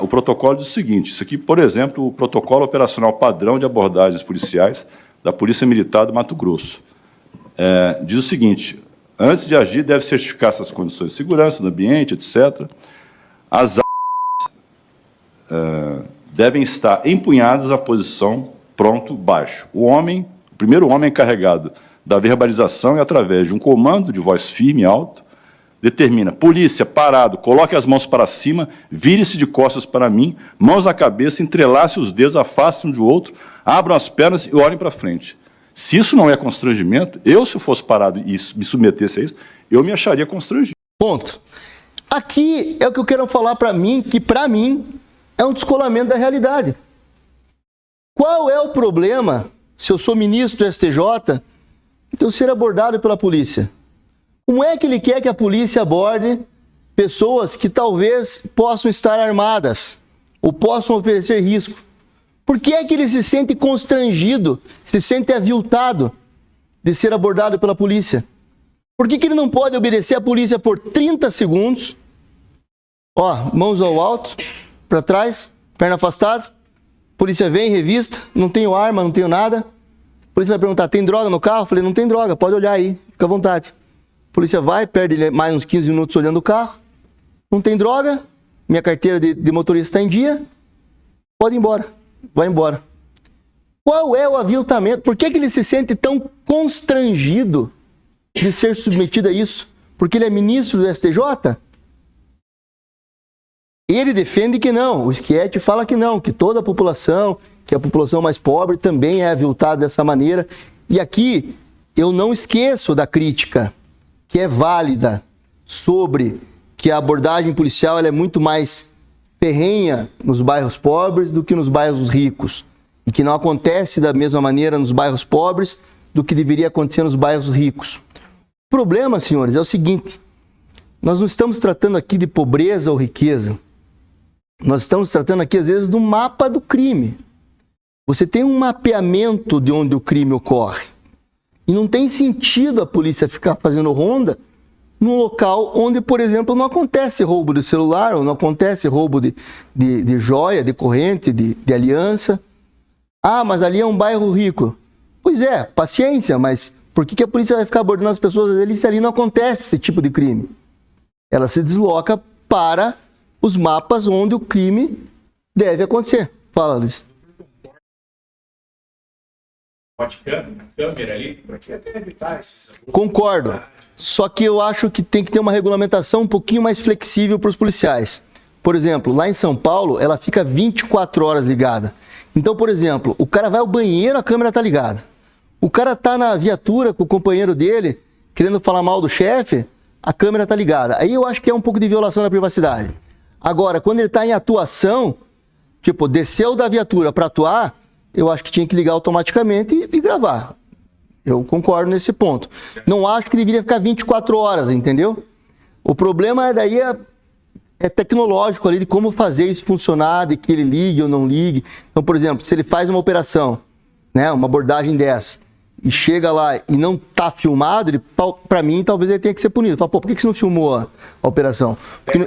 o protocolo diz o seguinte: isso aqui, por exemplo, o protocolo operacional padrão de abordagens policiais da Polícia Militar do Mato Grosso. Diz o seguinte: antes de agir, deve certificar essas condições de segurança do ambiente, etc. As armas devem estar empunhadas na posição pronto, baixo. O primeiro homem encarregado da verbalização e através de um comando de voz firme e alto, determina: polícia, parado, coloque as mãos para cima, vire-se de costas para mim, mãos na cabeça, entrelace os dedos, afaste um do outro, abram as pernas e olhem para frente. Se isso não é constrangimento, se eu fosse parado e me submetesse a isso, eu me acharia constrangido. Ponto. Aqui é o que eu quero falar para mim, que para mim é um descolamento da realidade. Qual é o problema, se eu sou ministro do STJ, de eu ser abordado pela polícia? Como é que ele quer que a polícia aborde pessoas que talvez possam estar armadas ou possam oferecer risco? Por que é que ele se sente constrangido, se sente aviltado de ser abordado pela polícia? Por que ele não pode obedecer à polícia por 30 segundos? Mãos ao alto, para trás, perna afastada. Polícia vem, revista, não tenho arma, não tenho nada. A polícia vai perguntar: tem droga no carro? Eu falei: não tem droga, pode olhar aí, fica à vontade. A polícia vai, perde mais uns 15 minutos olhando o carro. Não tem droga, minha carteira de motorista está em dia, pode ir embora, vai embora. Qual é o aviltamento? Por que ele se sente tão constrangido de ser submetido a isso? Porque ele é ministro do STJ? Ele defende que não, o Schietti fala que não, que toda a população, que a população mais pobre também é aviltada dessa maneira. E aqui eu não esqueço da crítica, que é válida, sobre que a abordagem policial ela é muito mais ferrenha nos bairros pobres do que nos bairros ricos. E que não acontece da mesma maneira nos bairros pobres do que deveria acontecer nos bairros ricos. O problema, senhores, é o seguinte: nós não estamos tratando aqui de pobreza ou riqueza. Nós estamos tratando aqui, às vezes, do mapa do crime. Você tem um mapeamento de onde o crime ocorre. E não tem sentido a polícia ficar fazendo ronda num local onde, por exemplo, não acontece roubo de celular, ou não acontece roubo de joia, de corrente, de aliança. Mas ali é um bairro rico. Pois é, paciência, mas por que a polícia vai ficar abordando as pessoas ali se ali não acontece esse tipo de crime? Ela se desloca para os mapas onde o crime deve acontecer. Fala, Luiz. Pode câmera ali, para que até evitar esses... Concordo. Só que eu acho que tem que ter uma regulamentação um pouquinho mais flexível para os policiais. Por exemplo, lá em São Paulo, ela fica 24 horas ligada. Então, por exemplo, o cara vai ao banheiro, a câmera está ligada. O cara está na viatura com o companheiro dele, querendo falar mal do chefe, a câmera está ligada. Aí eu acho que é um pouco de violação da privacidade. Agora, quando ele está em atuação, tipo, desceu da viatura para atuar, eu acho que tinha que ligar automaticamente e gravar. Eu concordo nesse ponto. Não acho que deveria ficar 24 horas, entendeu? O problema daí é tecnológico ali, de como fazer isso funcionar, de que ele ligue ou não ligue. Então, por exemplo, se ele faz uma operação, né, uma abordagem dessa, e chega lá e não está filmado, para mim, talvez ele tenha que ser punido. Fala: por que você não filmou a operação? Porque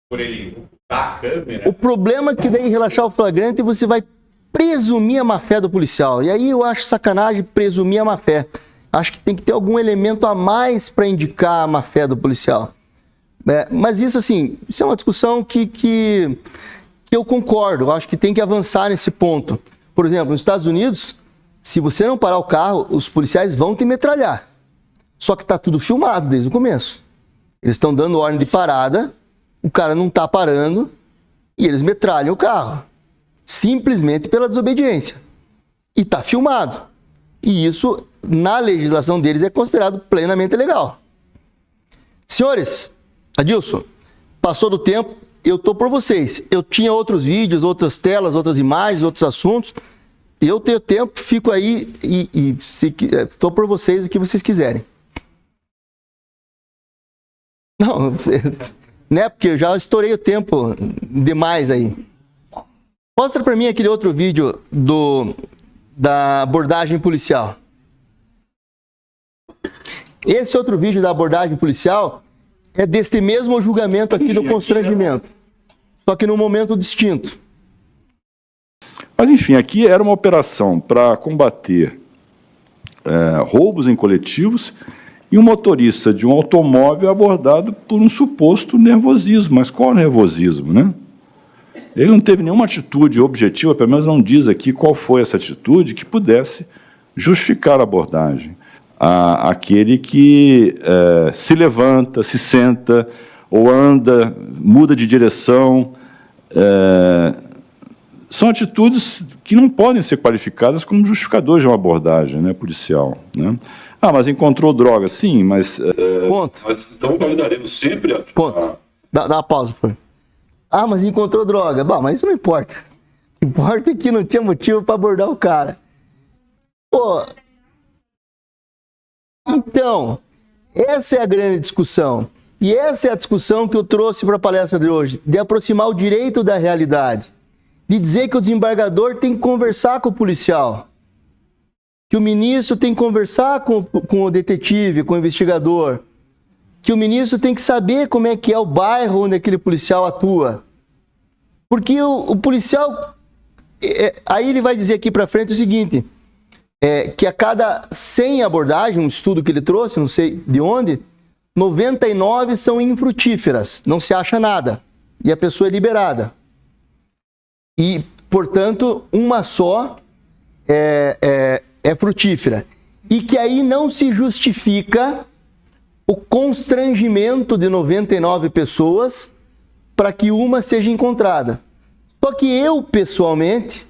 por ele dar a câmera. O problema é que daí relaxar o flagrante você vai presumir a má-fé do policial. E aí eu acho sacanagem presumir a má-fé. Acho que tem que ter algum elemento a mais para indicar a má-fé do policial. Mas isso, assim, isso é uma discussão que eu concordo. Eu acho que tem que avançar nesse ponto. Por exemplo, nos Estados Unidos, se você não parar o carro, os policiais vão te metralhar. Só que está tudo filmado desde o começo. Eles estão dando ordem de parada, o cara não está parando e eles metralham o carro. Simplesmente pela desobediência. E está filmado. E isso, na legislação deles, é considerado plenamente legal. Senhores, Adilson, passou do tempo, eu estou por vocês. Eu tinha outros vídeos, outras telas, outras imagens, outros assuntos. Eu tenho tempo, fico aí e estou por vocês o que vocês quiserem. Não, né? Porque eu já estourei o tempo demais aí. Mostra para mim aquele outro vídeo da abordagem policial. Esse outro vídeo da abordagem policial é deste mesmo julgamento aqui do constrangimento. Só que num momento distinto. Mas, enfim, aqui era uma operação para combater roubos em coletivos e um motorista de um automóvel abordado por um suposto nervosismo. Mas qual nervosismo, né? Ele não teve nenhuma atitude objetiva, pelo menos não diz aqui qual foi essa atitude que pudesse justificar a abordagem. Aquele que se levanta, se senta, ou anda, muda de direção. São atitudes que não podem ser qualificadas como justificadores de uma abordagem, né, policial, né? Ah, mas encontrou droga. Sim, mas... Ponto. Mas então validaremos sempre... Ponto. Dá uma pausa, por favor. Ah, mas encontrou droga. Bom, mas isso não importa. O que importa é que não tinha motivo para abordar o cara. Pô... Então, essa é a grande discussão. E essa é a discussão que eu trouxe para a palestra de hoje, de aproximar o direito da realidade. De dizer que o desembargador tem que conversar com o policial. Que o ministro tem que conversar com o detetive, com o investigador. Que o ministro tem que saber como é que é o bairro onde aquele policial atua. Porque o policial... aí ele vai dizer aqui para frente o seguinte... que a cada 100 abordagens, um estudo que ele trouxe, não sei de onde, 99 são infrutíferas, não se acha nada, e a pessoa é liberada. E, portanto, uma só é frutífera. E que aí não se justifica o constrangimento de 99 pessoas para que uma seja encontrada. Só que eu, pessoalmente,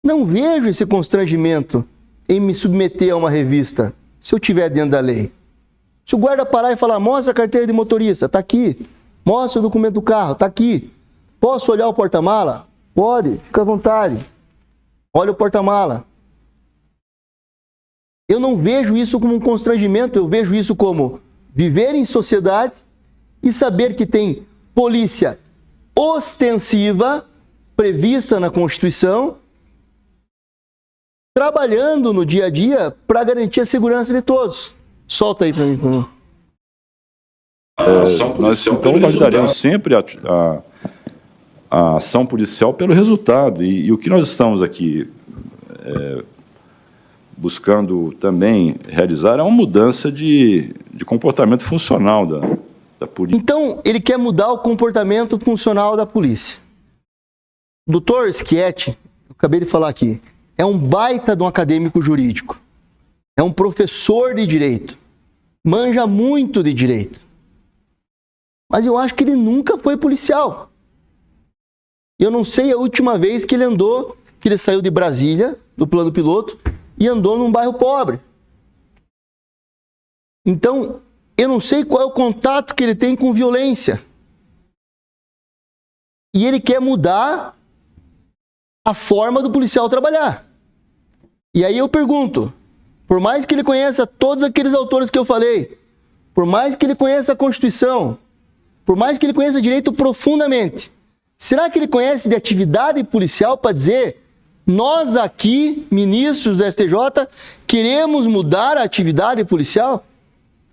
não vejo esse constrangimento em me submeter a uma revista, se eu estiver dentro da lei. Se o guarda parar e falar, mostra a carteira de motorista, está aqui. Mostra o documento do carro, está aqui. Posso olhar o porta-mala? Pode, fica à vontade. Olha o porta-mala. Eu não vejo isso como um constrangimento, eu vejo isso como viver em sociedade e saber que tem polícia ostensiva, prevista na Constituição, trabalhando no dia a dia para garantir a segurança de todos. Solta aí para mim, por favor. Nós então validaremos sempre a ação policial pelo resultado. E o que nós estamos aqui buscando também realizar é uma mudança de comportamento funcional da polícia. Então, ele quer mudar o comportamento funcional da polícia. O doutor Schietti, eu acabei de falar aqui, é um baita de um acadêmico jurídico. É um professor de direito. Manja muito de direito. Mas eu acho que ele nunca foi policial. Eu não sei a última vez que ele saiu de Brasília, do plano piloto, e andou num bairro pobre. Então, eu não sei qual é o contato que ele tem com violência. E ele quer mudar a forma do policial trabalhar. E aí eu pergunto, por mais que ele conheça todos aqueles autores que eu falei, por mais que ele conheça a Constituição, por mais que ele conheça direito profundamente, será que ele conhece de atividade policial para dizer, nós aqui, ministros do STJ, queremos mudar a atividade policial?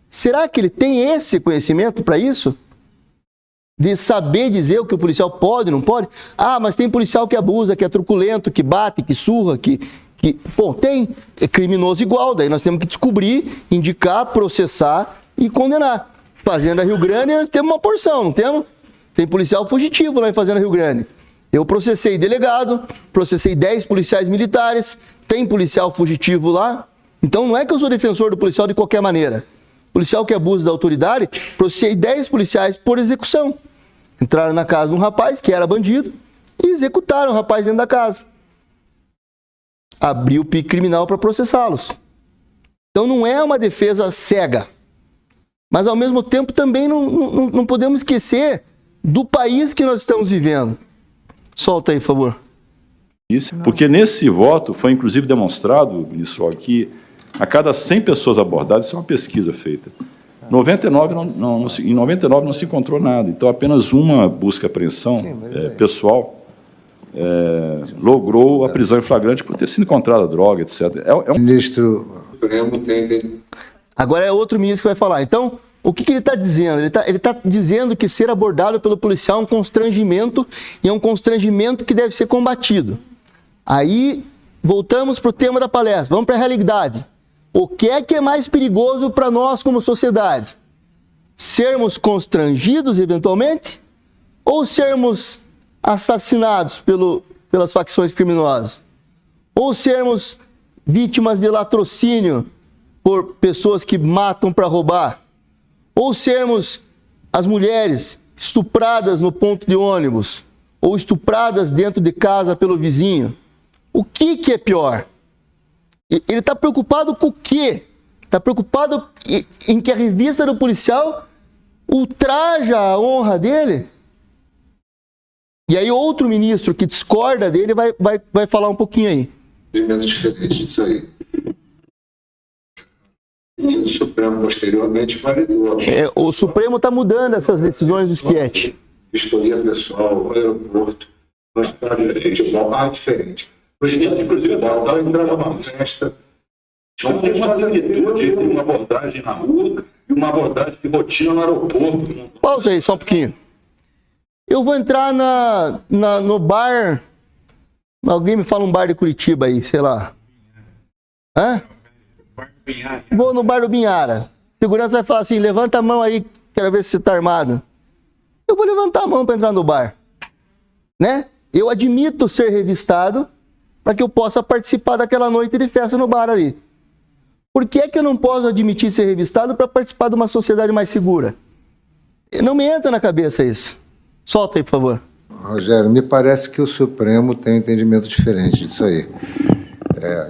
Será que ele tem esse conhecimento para isso? De saber dizer o que o policial pode, não pode? Ah, mas tem policial que abusa, que é truculento, que bate, que surra, que Que, bom, tem criminoso igual, daí nós temos que descobrir, indicar, processar e condenar. Fazenda Rio Grande, nós temos uma porção, não temos? Tem policial fugitivo lá em Fazenda Rio Grande. Eu processei delegado, processei 10 policiais militares, tem policial fugitivo lá. Então não é que eu sou defensor do policial de qualquer maneira. Policial que abusa da autoridade, processei 10 policiais por execução. Entraram na casa de um rapaz que era bandido e executaram o rapaz dentro da casa. Abriu o pique criminal para processá-los. Então não é uma defesa cega. Mas ao mesmo tempo também não podemos esquecer do país que nós estamos vivendo. Solta aí, por favor. Isso, porque nesse voto foi inclusive demonstrado, ministro, que a cada 100 pessoas abordadas, isso é uma pesquisa feita, em 99 não se encontrou nada. Então apenas uma busca e apreensão pessoal logrou a prisão em flagrante por ter sido encontrada droga, etc. Ministro Supremo tem... Agora é outro ministro que vai falar. Então, o que ele está dizendo? Ele tá dizendo que ser abordado pelo policial é um constrangimento e é um constrangimento que deve ser combatido. Aí, voltamos para o tema da palestra. Vamos para a realidade. O que é mais perigoso para nós como sociedade? Sermos constrangidos, eventualmente, ou sermos assassinados pelas facções criminosas? Ou sermos vítimas de latrocínio por pessoas que matam para roubar? Ou sermos as mulheres estupradas no ponto de ônibus? Ou estupradas dentro de casa pelo vizinho? O que é pior? Ele está preocupado com o quê? Está preocupado em que a revista do policial ultraja a honra dele? E aí outro ministro que discorda dele vai falar um pouquinho aí. Menos diferente disso aí. E o Supremo posteriormente validou. O Supremo está mudando essas decisões do esquete. Vistoria pessoal, no aeroporto, no estádio de futebol, diferente. O presidente, inclusive, estava entrando numa festa. Tinha uma magnitude entre uma abordagem na rua e uma abordagem de rotina no aeroporto. Pausa aí, só um pouquinho. Eu vou entrar no bar. Alguém me fala um bar de Curitiba aí, sei lá. Hã? Vou no bar do Binhara. Segurança vai falar assim: levanta a mão aí, quero ver se você está armado. Eu vou levantar a mão para entrar no bar. Né? Eu admito ser revistado para que eu possa participar daquela noite de festa no bar ali. Por que eu não posso admitir ser revistado para participar de uma sociedade mais segura? Não me entra na cabeça isso. Solta aí, por favor. Rogério, me parece que o Supremo tem um entendimento diferente disso aí.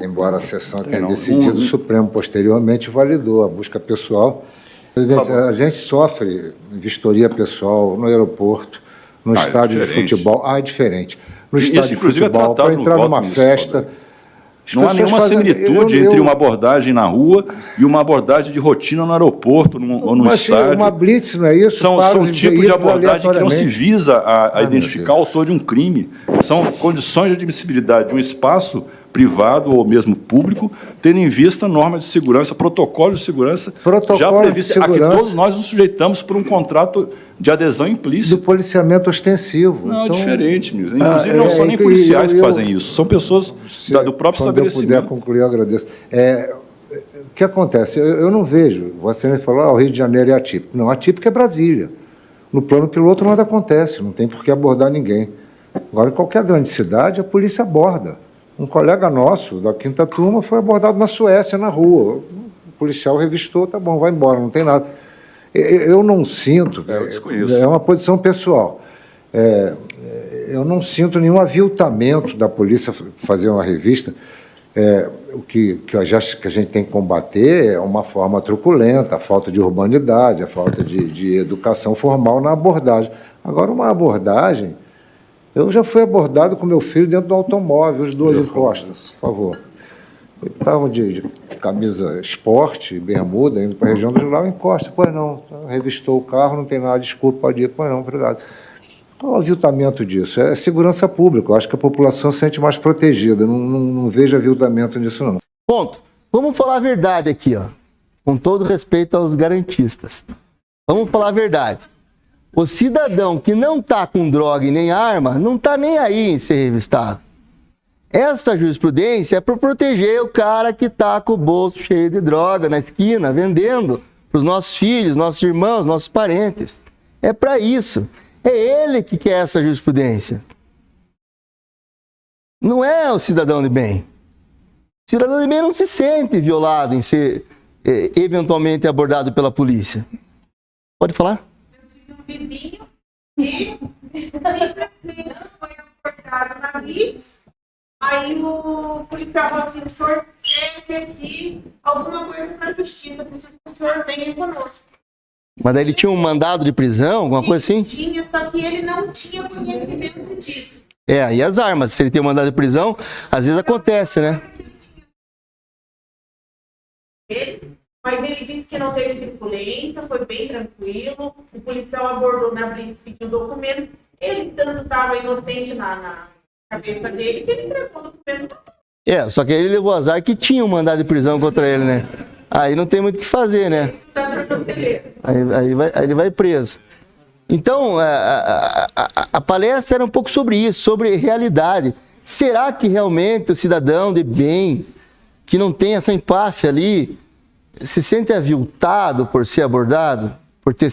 Embora a sessão tenha decidido, o Supremo posteriormente validou a busca pessoal. Presidente, a gente sofre vistoria pessoal no aeroporto, no estádio de futebol. É diferente. No estádio de futebol, para entrar numa festa... Não há nenhuma similitude entre uma abordagem na rua e uma abordagem de rotina no aeroporto ou no estádio. Uma blitz, não é isso? São tipos de abordagem que não se visa a identificar o autor de um crime. São condições de admissibilidade de um espaço privado ou mesmo público, tendo em vista normas de segurança, protocolos de segurança já previstos. A que todos nós nos sujeitamos por um contrato de adesão implícita. Do policiamento ostensivo. Não, então, é diferente, mesmo. Inclusive, não são nem policiais que fazem isso, são pessoas do próprio estabelecimento. Se eu puder concluir, eu agradeço. O que acontece? Eu não vejo, você falou, o Rio de Janeiro é atípico. Não, atípico é Brasília. No plano piloto nada acontece, não tem por que abordar ninguém. Agora, em qualquer grande cidade, a polícia aborda. Um colega nosso, da 5ª turma, foi abordado na Suécia, na rua. O policial revistou, tá bom, vai embora, não tem nada. Eu não sinto, eu desconheço. É uma posição pessoal, eu não sinto nenhum aviltamento da polícia fazer uma revista. O que a gente tem que combater é uma forma truculenta, a falta de urbanidade, a falta de educação formal na abordagem. Agora, uma abordagem... Eu já fui abordado com meu filho dentro do automóvel, os dois encostas, por favor. Ele estava de camisa esporte, bermuda, indo para a região do Julau, encosta. Pois não, revistou o carro, não tem nada, desculpa, pode ir. Pois não, obrigado. Qual é o aviltamento disso? É segurança pública, eu acho que a população se sente mais protegida, não vejo aviltamento nisso não. Ponto. Vamos falar a verdade aqui, ó. Com todo respeito aos garantistas. Vamos falar a verdade. O cidadão que não está com droga e nem arma, não está nem aí em ser revistado. Essa jurisprudência é para proteger o cara que está com o bolso cheio de droga na esquina, vendendo para os nossos filhos, nossos irmãos, nossos parentes. É para isso. É ele que quer essa jurisprudência. Não é o cidadão de bem. O cidadão de bem não se sente violado em ser eventualmente abordado pela polícia. Pode falar? Eu tive um vizinho que simplesmente foi abordado na blitz. Aí o policial falou assim: o senhor teve aqui alguma coisa para a justiça, preciso que o senhor venha conosco. Mas daí ele tinha um mandado de prisão, alguma coisa assim? Tinha, só que ele não tinha conhecimento disso. E as armas? Se ele tem um mandado de prisão, às vezes acontece, né? Mas ele disse que não teve turbulência, foi bem tranquilo. O policial abordou na blitz, pediu documento. Ele tanto estava inocente na cabeça dele que ele entregou o documento. Só que aí ele levou azar que tinha um mandado de prisão contra ele, né? Aí não tem muito o que fazer, né? Aí ele vai preso. Então, a palestra era um pouco sobre isso, sobre realidade. Será que realmente o cidadão de bem, que não tem essa empáfia ali, se sente aviltado por ser abordado? Por ter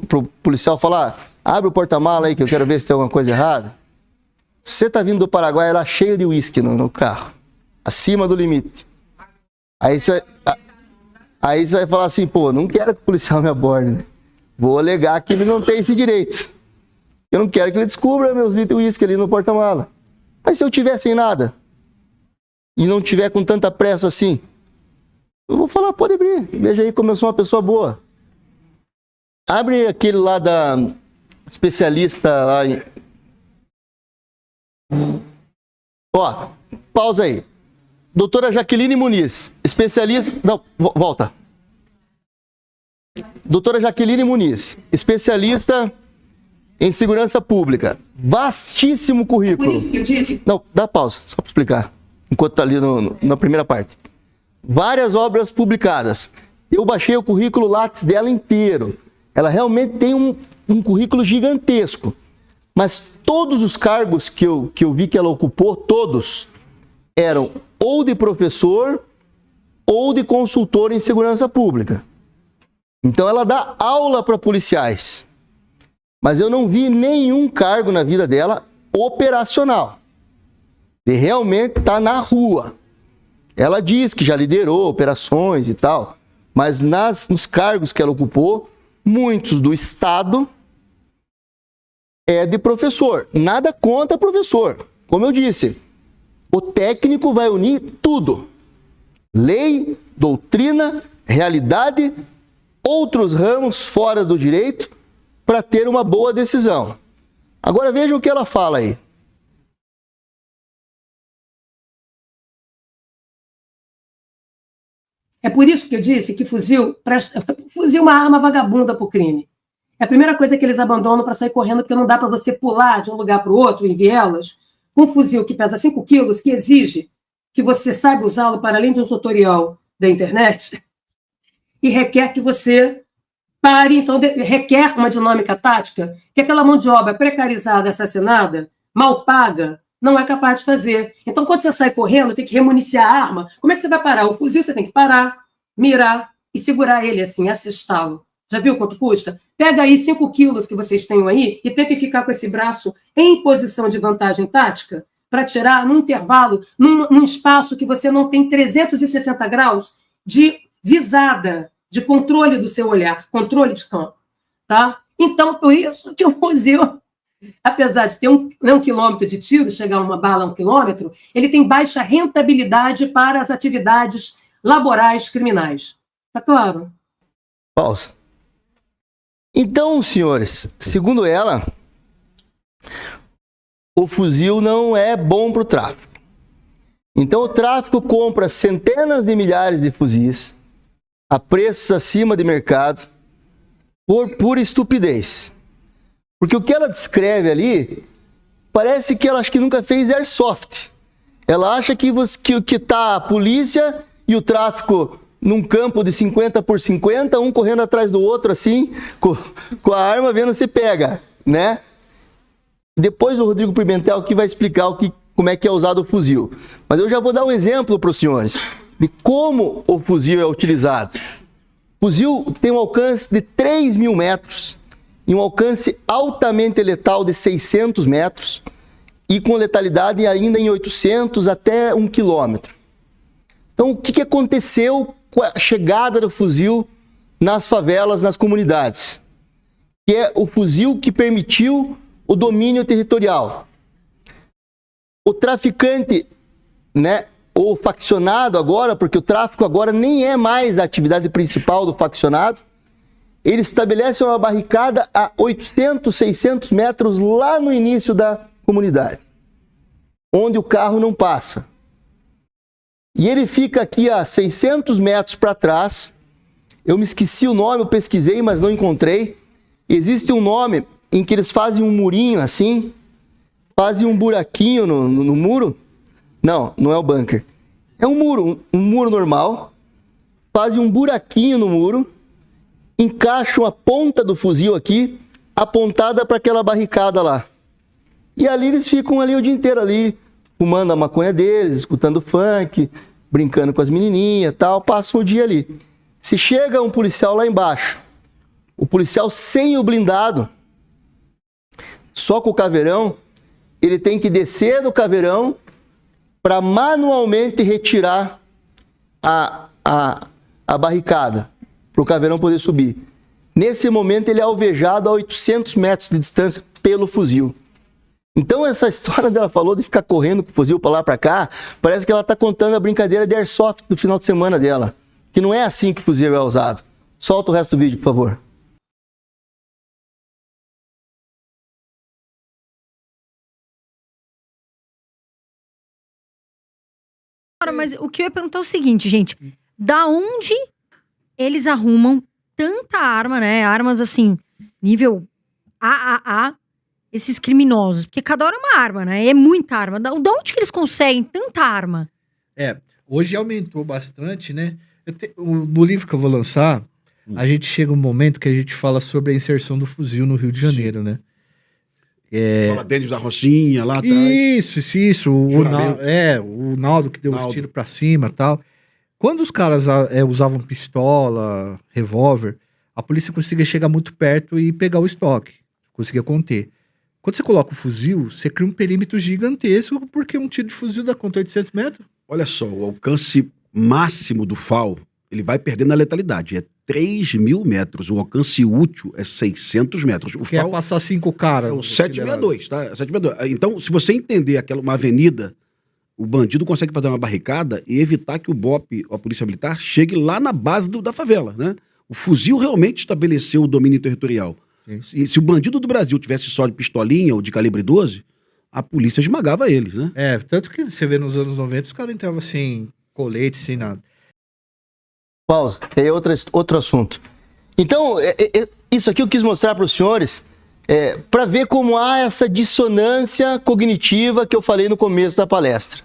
pro policial falar: abre o porta-mala aí que eu quero ver se tem alguma coisa errada? Você tá vindo do Paraguai lá cheio de uísque no carro, acima do limite. Aí você vai falar assim: pô, não quero que o policial me aborde, né? Vou alegar que ele não tem esse direito. Eu não quero que ele descubra meus litros de uísque ali no porta-mala. Mas se eu tiver sem nada e não tiver com tanta pressa assim, eu vou falar: pode abrir, veja aí como eu sou uma pessoa boa. Abre aquele lá da especialista lá em... Ó, pausa aí. Doutora Jaqueline Muniz, especialista... Não, volta. Doutora Jaqueline Muniz, especialista em segurança pública. Vastíssimo currículo. Por isso que eu disse. Não, dá pausa, só para explicar. Enquanto está ali na primeira parte. Várias obras publicadas. Eu baixei o currículo Lattes dela inteiro. Ela realmente tem um currículo gigantesco. Mas todos os cargos que eu vi que ela ocupou, todos, eram ou de professor ou de consultor em segurança pública. Então ela dá aula para policiais. Mas eu não vi nenhum cargo na vida dela operacional. De realmente estar na rua. Ela diz que já liderou operações e tal, mas nos cargos que ela ocupou, muitos do Estado é de professor. Nada contra professor. Como eu disse, o técnico vai unir tudo. Lei, doutrina, realidade, outros ramos fora do direito para ter uma boa decisão. Agora veja o que ela fala aí. É por isso que eu disse que fuzil é uma arma vagabunda para o crime. É a primeira coisa que eles abandonam para sair correndo, porque não dá para você pular de um lugar para o outro em vielas com um fuzil que pesa 5 quilos, que exige que você saiba usá-lo para além de um tutorial da internet, e requer que você pare, então requer uma dinâmica tática que aquela mão de obra precarizada, assassinada, mal paga, não é capaz de fazer. Então, quando você sai correndo, tem que remuniciar a arma. Como é que você vai parar? O fuzil você tem que parar, mirar e segurar ele assim, assestá-lo. Já viu quanto custa? Pega aí 5 quilos que vocês tenham aí e tenta ficar com esse braço em posição de vantagem tática para tirar num intervalo, num espaço que você não tem 360 graus de visada, de controle do seu olhar, controle de campo. Tá? Então, por isso que o fuzil, apesar de ter um quilômetro de tiro, chegar uma bala a 1 quilômetro, ele tem baixa rentabilidade para as atividades laborais criminais. Tá claro? Pausa. Então, senhores, segundo ela, o fuzil não é bom para o tráfico. Então, o tráfico compra centenas de milhares de fuzis a preços acima de mercado por pura estupidez. Porque o que ela descreve ali, parece que ela acha que nunca fez airsoft. Ela acha que tá a polícia e o tráfico num campo de 50 por 50, um correndo atrás do outro assim, com a arma vendo se pega, né? Depois o Rodrigo Pimentel que vai explicar como é que é usado o fuzil. Mas eu já vou dar um exemplo para os senhores de como o fuzil é utilizado. O fuzil tem um alcance de 3.000 metros e um alcance altamente letal de 600 metros e com letalidade ainda em 800 até 1 quilômetro. Então, o que aconteceu com a chegada do fuzil nas favelas, nas comunidades? Que é o fuzil que permitiu o domínio territorial. O traficante, né, ou faccionado agora, porque o tráfico agora nem é mais a atividade principal do faccionado, ele estabelece uma barricada a 800, 600 metros lá no início da comunidade, onde o carro não passa. E ele fica aqui a 600 metros para trás. Eu me esqueci o nome, eu pesquisei, mas não encontrei. Existe um nome em que eles fazem um murinho assim, fazem um buraquinho no muro. Não, não é o bunker. É um muro normal. Fazem um buraquinho no muro, encaixam a ponta do fuzil aqui, apontada para aquela barricada lá. E ali eles ficam ali o dia inteiro ali, fumando a maconha deles, escutando funk, brincando com as menininhas e tal, passam o dia ali. Se chega um policial lá embaixo, o policial sem o blindado, só com o caveirão, ele tem que descer do caveirão para manualmente retirar a barricada, para o caveirão poder subir. Nesse momento ele é alvejado a 800 metros de distância pelo fuzil. Então essa história dela falou de ficar correndo com o fuzil para lá para cá, parece que ela está contando a brincadeira de airsoft do final de semana dela, que não é assim que o fuzil é usado. Solta o resto do vídeo, por favor. Mas o que eu ia perguntar é o seguinte, gente. Da onde eles arrumam tanta arma, né? Armas assim, nível AAA, esses criminosos? Porque cada hora é uma arma, né? É muita arma. Da onde que eles conseguem tanta arma? Hoje aumentou bastante, né? No livro que eu vou lançar, a gente chega um momento que a gente fala sobre a inserção do fuzil no Rio de Janeiro, né? Fala Denis da Rocinha lá atrás. Isso. O Naldo que deu os tiros pra cima e tal. Quando os caras usavam pistola, revólver, a polícia conseguia chegar muito perto e pegar o estoque. Conseguia conter. Quando você coloca o fuzil, você cria um perímetro gigantesco, porque um tiro de fuzil dá conta 800 metros. Olha só, o alcance máximo do FAL, ele vai perdendo a letalidade. É 3.000 metros. O alcance útil é 600 metros. O FAL passar 5 caras. É o 762, tá? 762. Então, se você entender uma avenida, o bandido consegue fazer uma barricada e evitar que o BOP, a Polícia Militar, chegue lá na base da favela, né? O fuzil realmente estabeleceu o domínio territorial. E se o bandido do Brasil tivesse só de pistolinha ou de calibre 12, a polícia esmagava eles, né? Tanto que você vê nos anos 90, os caras entravam sem colete, sem nada. Pausa, que aí é outro assunto. Então, isso aqui eu quis mostrar para os senhores, para ver como há essa dissonância cognitiva que eu falei no começo da palestra.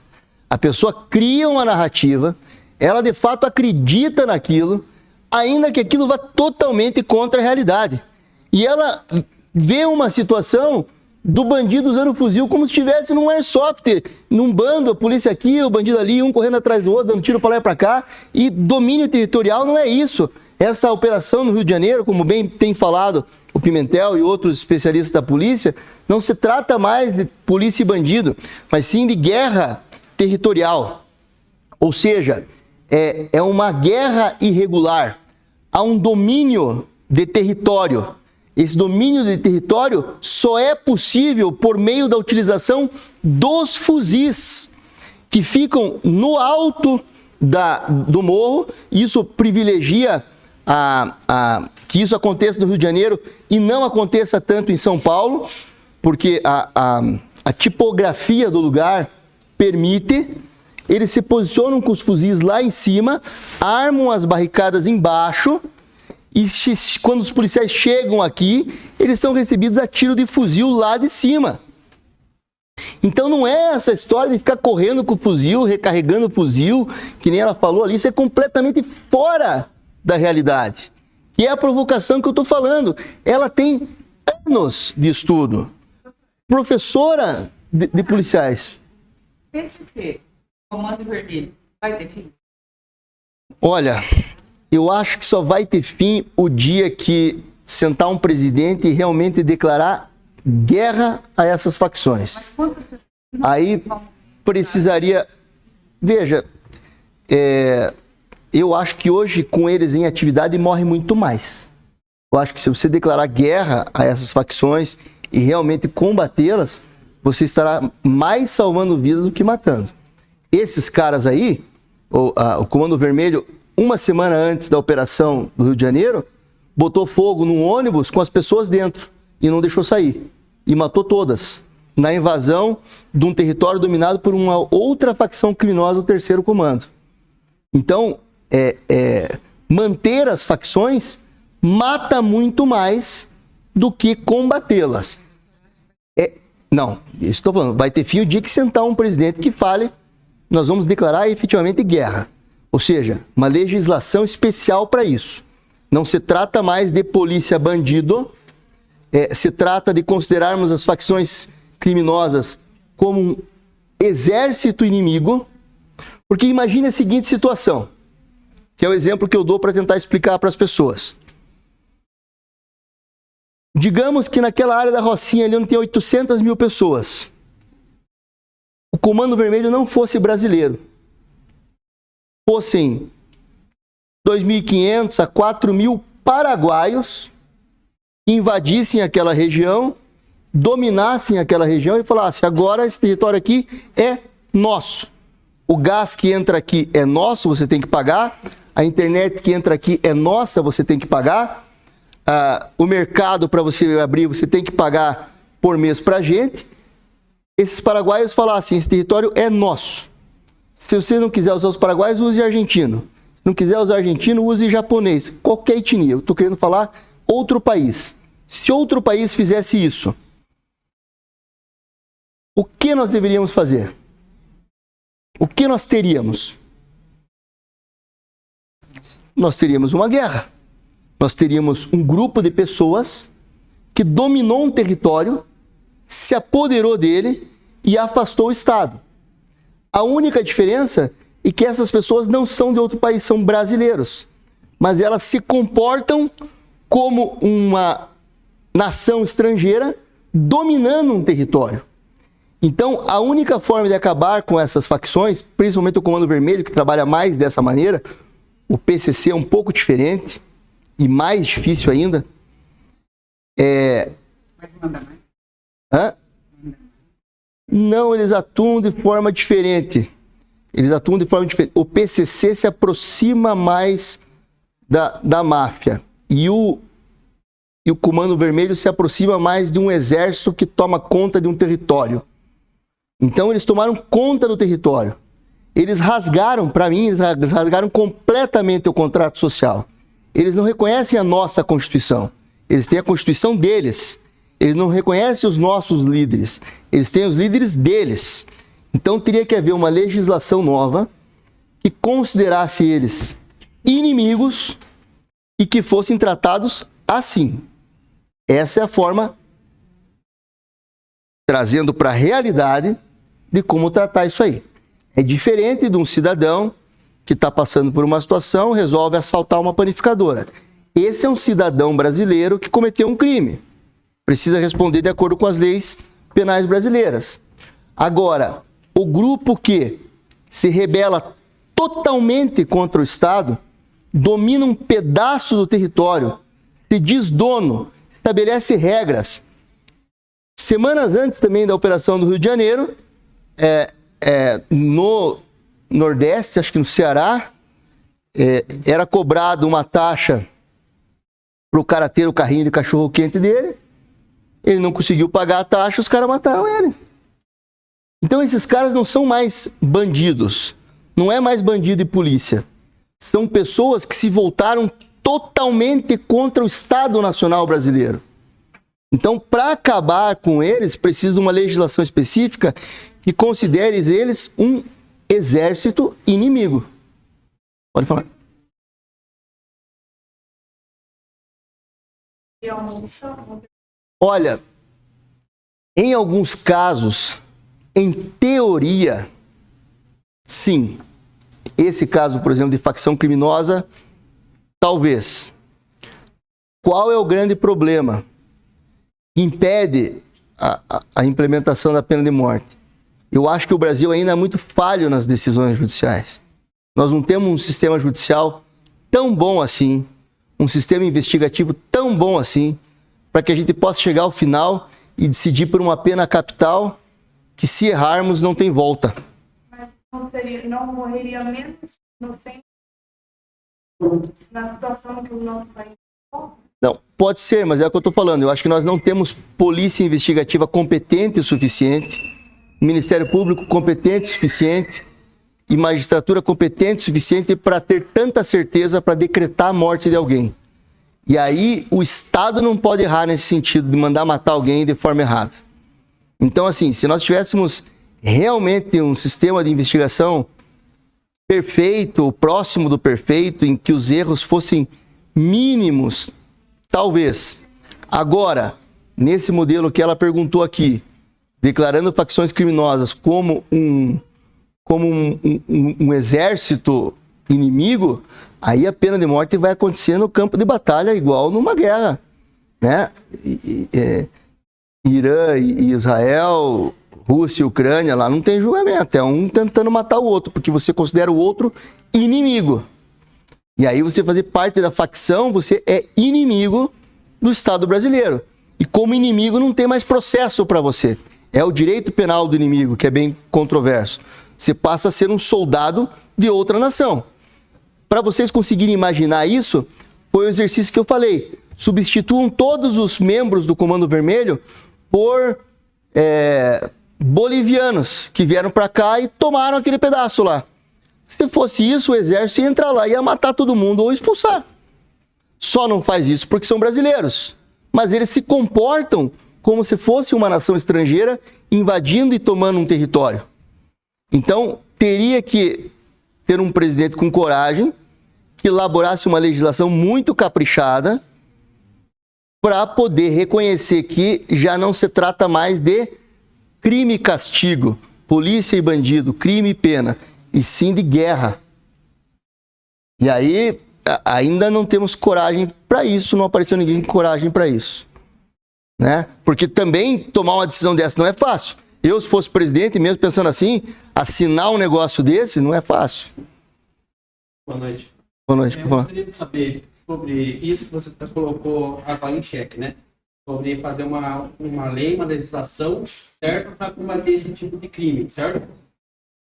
A pessoa cria uma narrativa, ela de fato acredita naquilo, ainda que aquilo vá totalmente contra a realidade. E ela vê uma situação do bandido usando fuzil como se estivesse num airsoft, num bando, a polícia aqui, o bandido ali, um correndo atrás do outro, dando tiro para lá e para cá. E domínio territorial não é isso. Essa operação no Rio de Janeiro, como bem tem falado o Pimentel e outros especialistas da polícia, não se trata mais de polícia e bandido, mas sim de guerra territorial. Ou seja, é uma guerra irregular. Há um domínio de território. Esse domínio de território só é possível por meio da utilização dos fuzis, que ficam no alto do morro. Isso privilegia que isso aconteça no Rio de Janeiro e não aconteça tanto em São Paulo, porque a tipografia do lugar permite. Eles se posicionam com os fuzis lá em cima, armam as barricadas embaixo, e quando os policiais chegam aqui, eles são recebidos a tiro de fuzil lá de cima. Então não é essa história de ficar correndo com o fuzil, recarregando o fuzil, que nem ela falou ali, isso é completamente fora da realidade. E é a provocação que eu estou falando. Ela tem anos de estudo. Professora de policiais. PCC, Comando Vermelho, vai ter fim? Olha, eu acho que só vai ter fim o dia que sentar um presidente e realmente declarar guerra a essas facções. Mas quantas pessoas Aí precisaria... Veja, eu acho que hoje, com eles em atividade, morre muito mais. Eu acho que se você declarar guerra a essas facções e realmente combatê-las, você estará mais salvando vida do que matando. Esses caras aí, o Comando Vermelho, uma semana antes da operação do Rio de Janeiro, botou fogo num ônibus com as pessoas dentro e não deixou sair. E matou todas, na invasão de um território dominado por uma outra facção criminosa, o 3º Comando. Então, manter as facções mata muito mais do que combatê-las. Não, isso estou falando. Vai ter fim o dia que sentar um presidente que fale, nós vamos declarar efetivamente guerra. Ou seja, uma legislação especial para isso. Não se trata mais de polícia bandido, se trata de considerarmos as facções criminosas como um exército inimigo, porque imagine a seguinte situação, que é o exemplo que eu dou para tentar explicar para as pessoas. Digamos que naquela área da Rocinha ali onde tem 800 mil pessoas, o Comando Vermelho não fosse brasileiro, fossem 2.500 a 4.000 paraguaios que invadissem aquela região, dominassem aquela região e falassem, agora esse território aqui é nosso. O gás que entra aqui é nosso, você tem que pagar. A internet que entra aqui é nossa, você tem que pagar. O mercado para você abrir, você tem que pagar por mês para a gente. Esses paraguaios falassem, esse território é nosso. Se você não quiser usar os paraguaios, use argentino. Se não quiser usar argentino, use japonês. Qualquer etnia. Eu estou querendo falar outro país. Se outro país fizesse isso, o que nós deveríamos fazer? O que nós teríamos? Nós teríamos uma guerra. Nós teríamos um grupo de pessoas que dominou um território, se apoderou dele e afastou o Estado. A única diferença é que essas pessoas não são de outro país, são brasileiros. Mas elas se comportam como uma nação estrangeira dominando um território. Então, a única forma de acabar com essas facções, principalmente o Comando Vermelho, que trabalha mais dessa maneira, o PCC é um pouco diferente e mais difícil ainda. Pode mandar mais? Hã? Não, eles atuam de forma diferente. Eles atuam de forma diferente. O PCC se aproxima mais da máfia. E o Comando Vermelho se aproxima mais de um exército que toma conta de um território. Então, eles tomaram conta do território. Eles rasgaram, para mim, eles rasgaram completamente o contrato social. Eles não reconhecem a nossa Constituição. Eles têm a Constituição deles. Eles não reconhecem os nossos líderes. Eles têm os líderes deles. Então, teria que haver uma legislação nova que considerasse eles inimigos e que fossem tratados assim. Essa é a forma, trazendo para a realidade, de como tratar isso aí. É diferente de um cidadão que está passando por uma situação, resolve assaltar uma panificadora. Esse é um cidadão brasileiro que cometeu um crime. Precisa responder de acordo com as leis penais brasileiras. Agora, o grupo que se rebela totalmente contra o Estado, domina um pedaço do território, se diz dono, estabelece regras. Semanas antes também da operação do Rio de Janeiro, no Nordeste, acho que no Ceará, era cobrado uma taxa para o cara ter o carrinho de cachorro-quente dele. Ele não conseguiu pagar a taxa, os caras mataram ele. Então esses caras não são mais bandidos. Não é mais bandido e polícia. São pessoas que se voltaram totalmente contra o Estado Nacional Brasileiro. Então, para acabar com eles, precisa de uma legislação específica que considere eles um exército inimigo. Pode falar. Olha, em alguns casos, em teoria, sim. Esse caso, por exemplo, de facção criminosa, talvez. Qual é o grande problema que impede a implementação da pena de morte? Eu acho que o Brasil ainda é muito falho nas decisões judiciais. Nós não temos um sistema judicial tão bom assim, um sistema investigativo tão bom assim, para que a gente possa chegar ao final e decidir por uma pena capital que, se errarmos, não tem volta. Mas não morreria menos inocente na situação que o nosso país está? Não, pode ser, mas é o que eu estou falando. Eu acho que nós não temos polícia investigativa competente o suficiente, Ministério Público competente o suficiente e magistratura competente o suficiente para ter tanta certeza para decretar a morte de alguém. E aí o Estado não pode errar nesse sentido de mandar matar alguém de forma errada. Então, assim, se nós tivéssemos realmente um sistema de investigação perfeito, próximo do perfeito, em que os erros fossem mínimos, talvez. Agora, nesse modelo que ela perguntou aqui, declarando facções criminosas como um exército inimigo, aí a pena de morte vai acontecer no campo de batalha, igual numa guerra, né? Irã e Israel, Rússia e Ucrânia, lá não tem julgamento, é um tentando matar o outro, porque você considera o outro inimigo. E aí você fazer parte da facção, você é inimigo do Estado brasileiro. E como inimigo não tem mais processo para você. É o direito penal do inimigo, que é bem controverso. Você passa a ser um soldado de outra nação. Para vocês conseguirem imaginar isso, foi o exercício que eu falei. Substituam todos os membros do Comando Vermelho por bolivianos que vieram para cá e tomaram aquele pedaço lá. Se fosse isso, o exército ia entrar lá e ia matar todo mundo ou expulsar. Só não faz isso porque são brasileiros. Mas eles se comportam como se fosse uma nação estrangeira invadindo e tomando um território. Então, teria que ter um presidente com coragem, que elaborasse uma legislação muito caprichada para poder reconhecer que já não se trata mais de crime e castigo, polícia e bandido, crime e pena, e sim de guerra. E aí, ainda não temos coragem para isso, não apareceu ninguém com coragem para isso. Né? Porque também tomar uma decisão dessa não é fácil. Eu, se fosse presidente, mesmo pensando assim, assinar um negócio desse não é fácil. Boa noite. Boa noite, por favor. Eu gostaria de saber sobre isso que você colocou agora em xeque, né? Sobre fazer uma lei, uma legislação certa para combater esse tipo de crime, certo?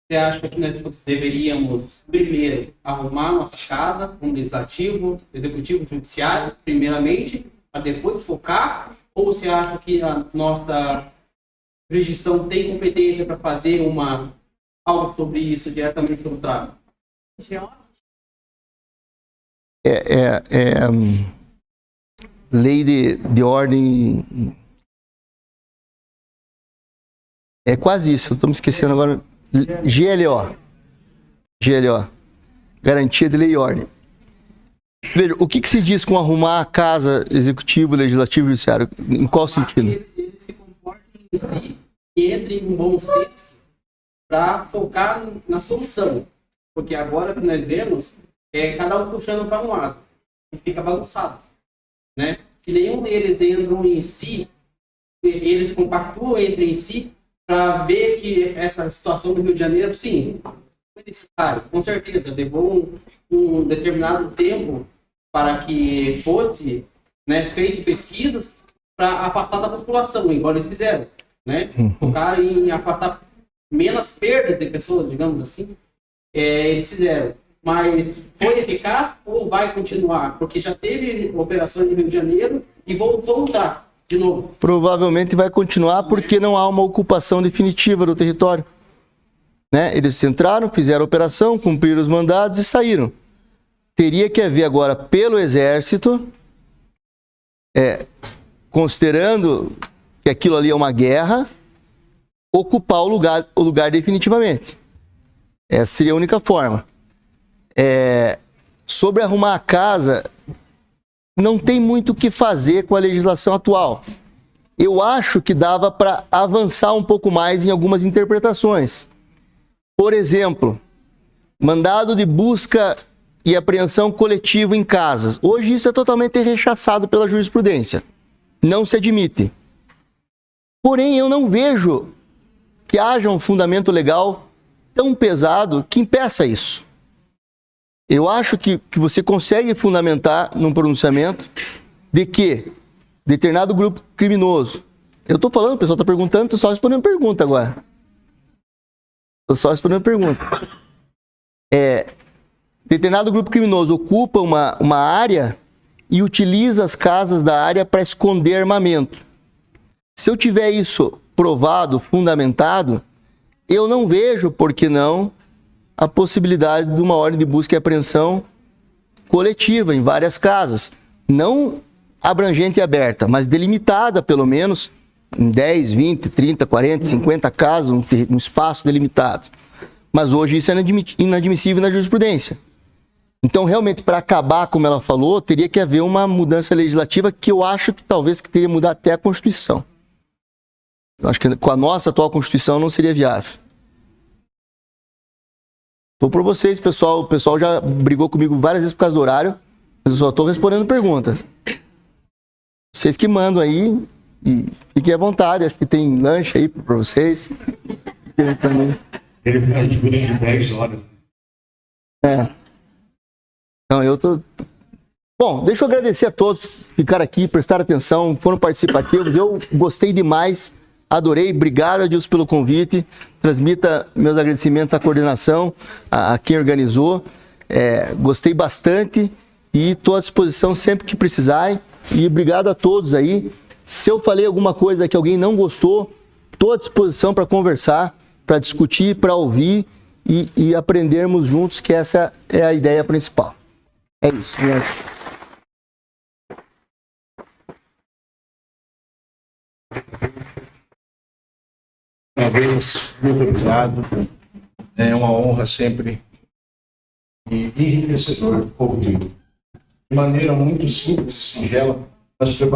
Você acha que nós deveríamos, primeiro, arrumar nossa casa, um legislativo, executivo, judiciário, primeiramente, para depois focar? Ou você acha que a nossa jurisdição tem competência para fazer algo sobre isso diretamente do tráfico? Lei de ordem. É quase isso, eu estou me esquecendo agora. GLO. Garantia de lei e ordem. Veja, o que se diz com arrumar a casa, executivo, legislativo e judiciário? Em qual sentido? Ele se comporta em si e entre em um bom senso para focar na solução. Porque agora que nós vemos, cada um puxando para um lado. E fica bagunçado. Né? Que nenhum deles entram em si, eles compactuam entre em si para ver que essa situação do Rio de Janeiro, sim, foi necessário, com certeza, levou um determinado tempo para que fosse, né, feito pesquisas para afastar da população, igual eles fizeram, né? Focar em afastar menos perdas de pessoas, digamos assim, eles fizeram. Mas foi eficaz ou vai continuar? Porque já teve operações no Rio de Janeiro e voltou o tráfico de novo. Provavelmente vai continuar porque não há uma ocupação definitiva do território. Né? Eles entraram, fizeram a operação, cumpriram os mandados e saíram. Teria que haver agora pelo Exército, considerando que aquilo ali é uma guerra, ocupar o lugar definitivamente. Essa seria a única forma. Sobre arrumar a casa, não tem muito o que fazer com a legislação atual. Eu acho que dava para avançar um pouco mais em algumas interpretações. Por exemplo, mandado de busca e apreensão coletivo em casas. Hoje isso é totalmente rechaçado pela jurisprudência. Não se admite. Porém, eu não vejo que haja um fundamento legal tão pesado que impeça isso. Eu acho que você consegue fundamentar num pronunciamento de que determinado grupo criminoso... Eu estou falando, o pessoal está perguntando, estou só respondendo pergunta agora. Estou só respondendo pergunta. Determinado grupo criminoso ocupa uma área e utiliza as casas da área para esconder armamento. Se eu tiver isso provado, fundamentado, eu não vejo, por que não, a possibilidade de uma ordem de busca e apreensão coletiva em várias casas. Não abrangente e aberta, mas delimitada, pelo menos, em 10, 20, 30, 40, 50 casas, um espaço delimitado. Mas hoje isso é inadmissível na jurisprudência. Então, realmente, para acabar, como ela falou, teria que haver uma mudança legislativa que eu acho que talvez que teria que mudar até a Constituição. Eu acho que com a nossa atual Constituição não seria viável. Estou por vocês, pessoal. O pessoal já brigou comigo várias vezes por causa do horário, mas eu só estou respondendo perguntas. Vocês que mandam aí, e fiquem à vontade. Acho que tem lanche aí para vocês. Ele vai de 10 horas. Não, eu tô... Bom, deixa eu agradecer a todos que ficaram aqui, prestaram atenção, foram participativos. Eu gostei demais, adorei. Obrigado, Adilson, pelo convite. Transmita meus agradecimentos à coordenação, a quem organizou. Gostei bastante e estou à disposição sempre que precisarem. E obrigado a todos aí. Se eu falei alguma coisa que alguém não gostou, estou à disposição para conversar, para discutir, para ouvir e aprendermos juntos, que essa é a ideia principal. É isso. Uma vez, muito obrigado. É uma honra sempre e enriquecedor ouvir. De maneira muito simples e singela, nós preparamos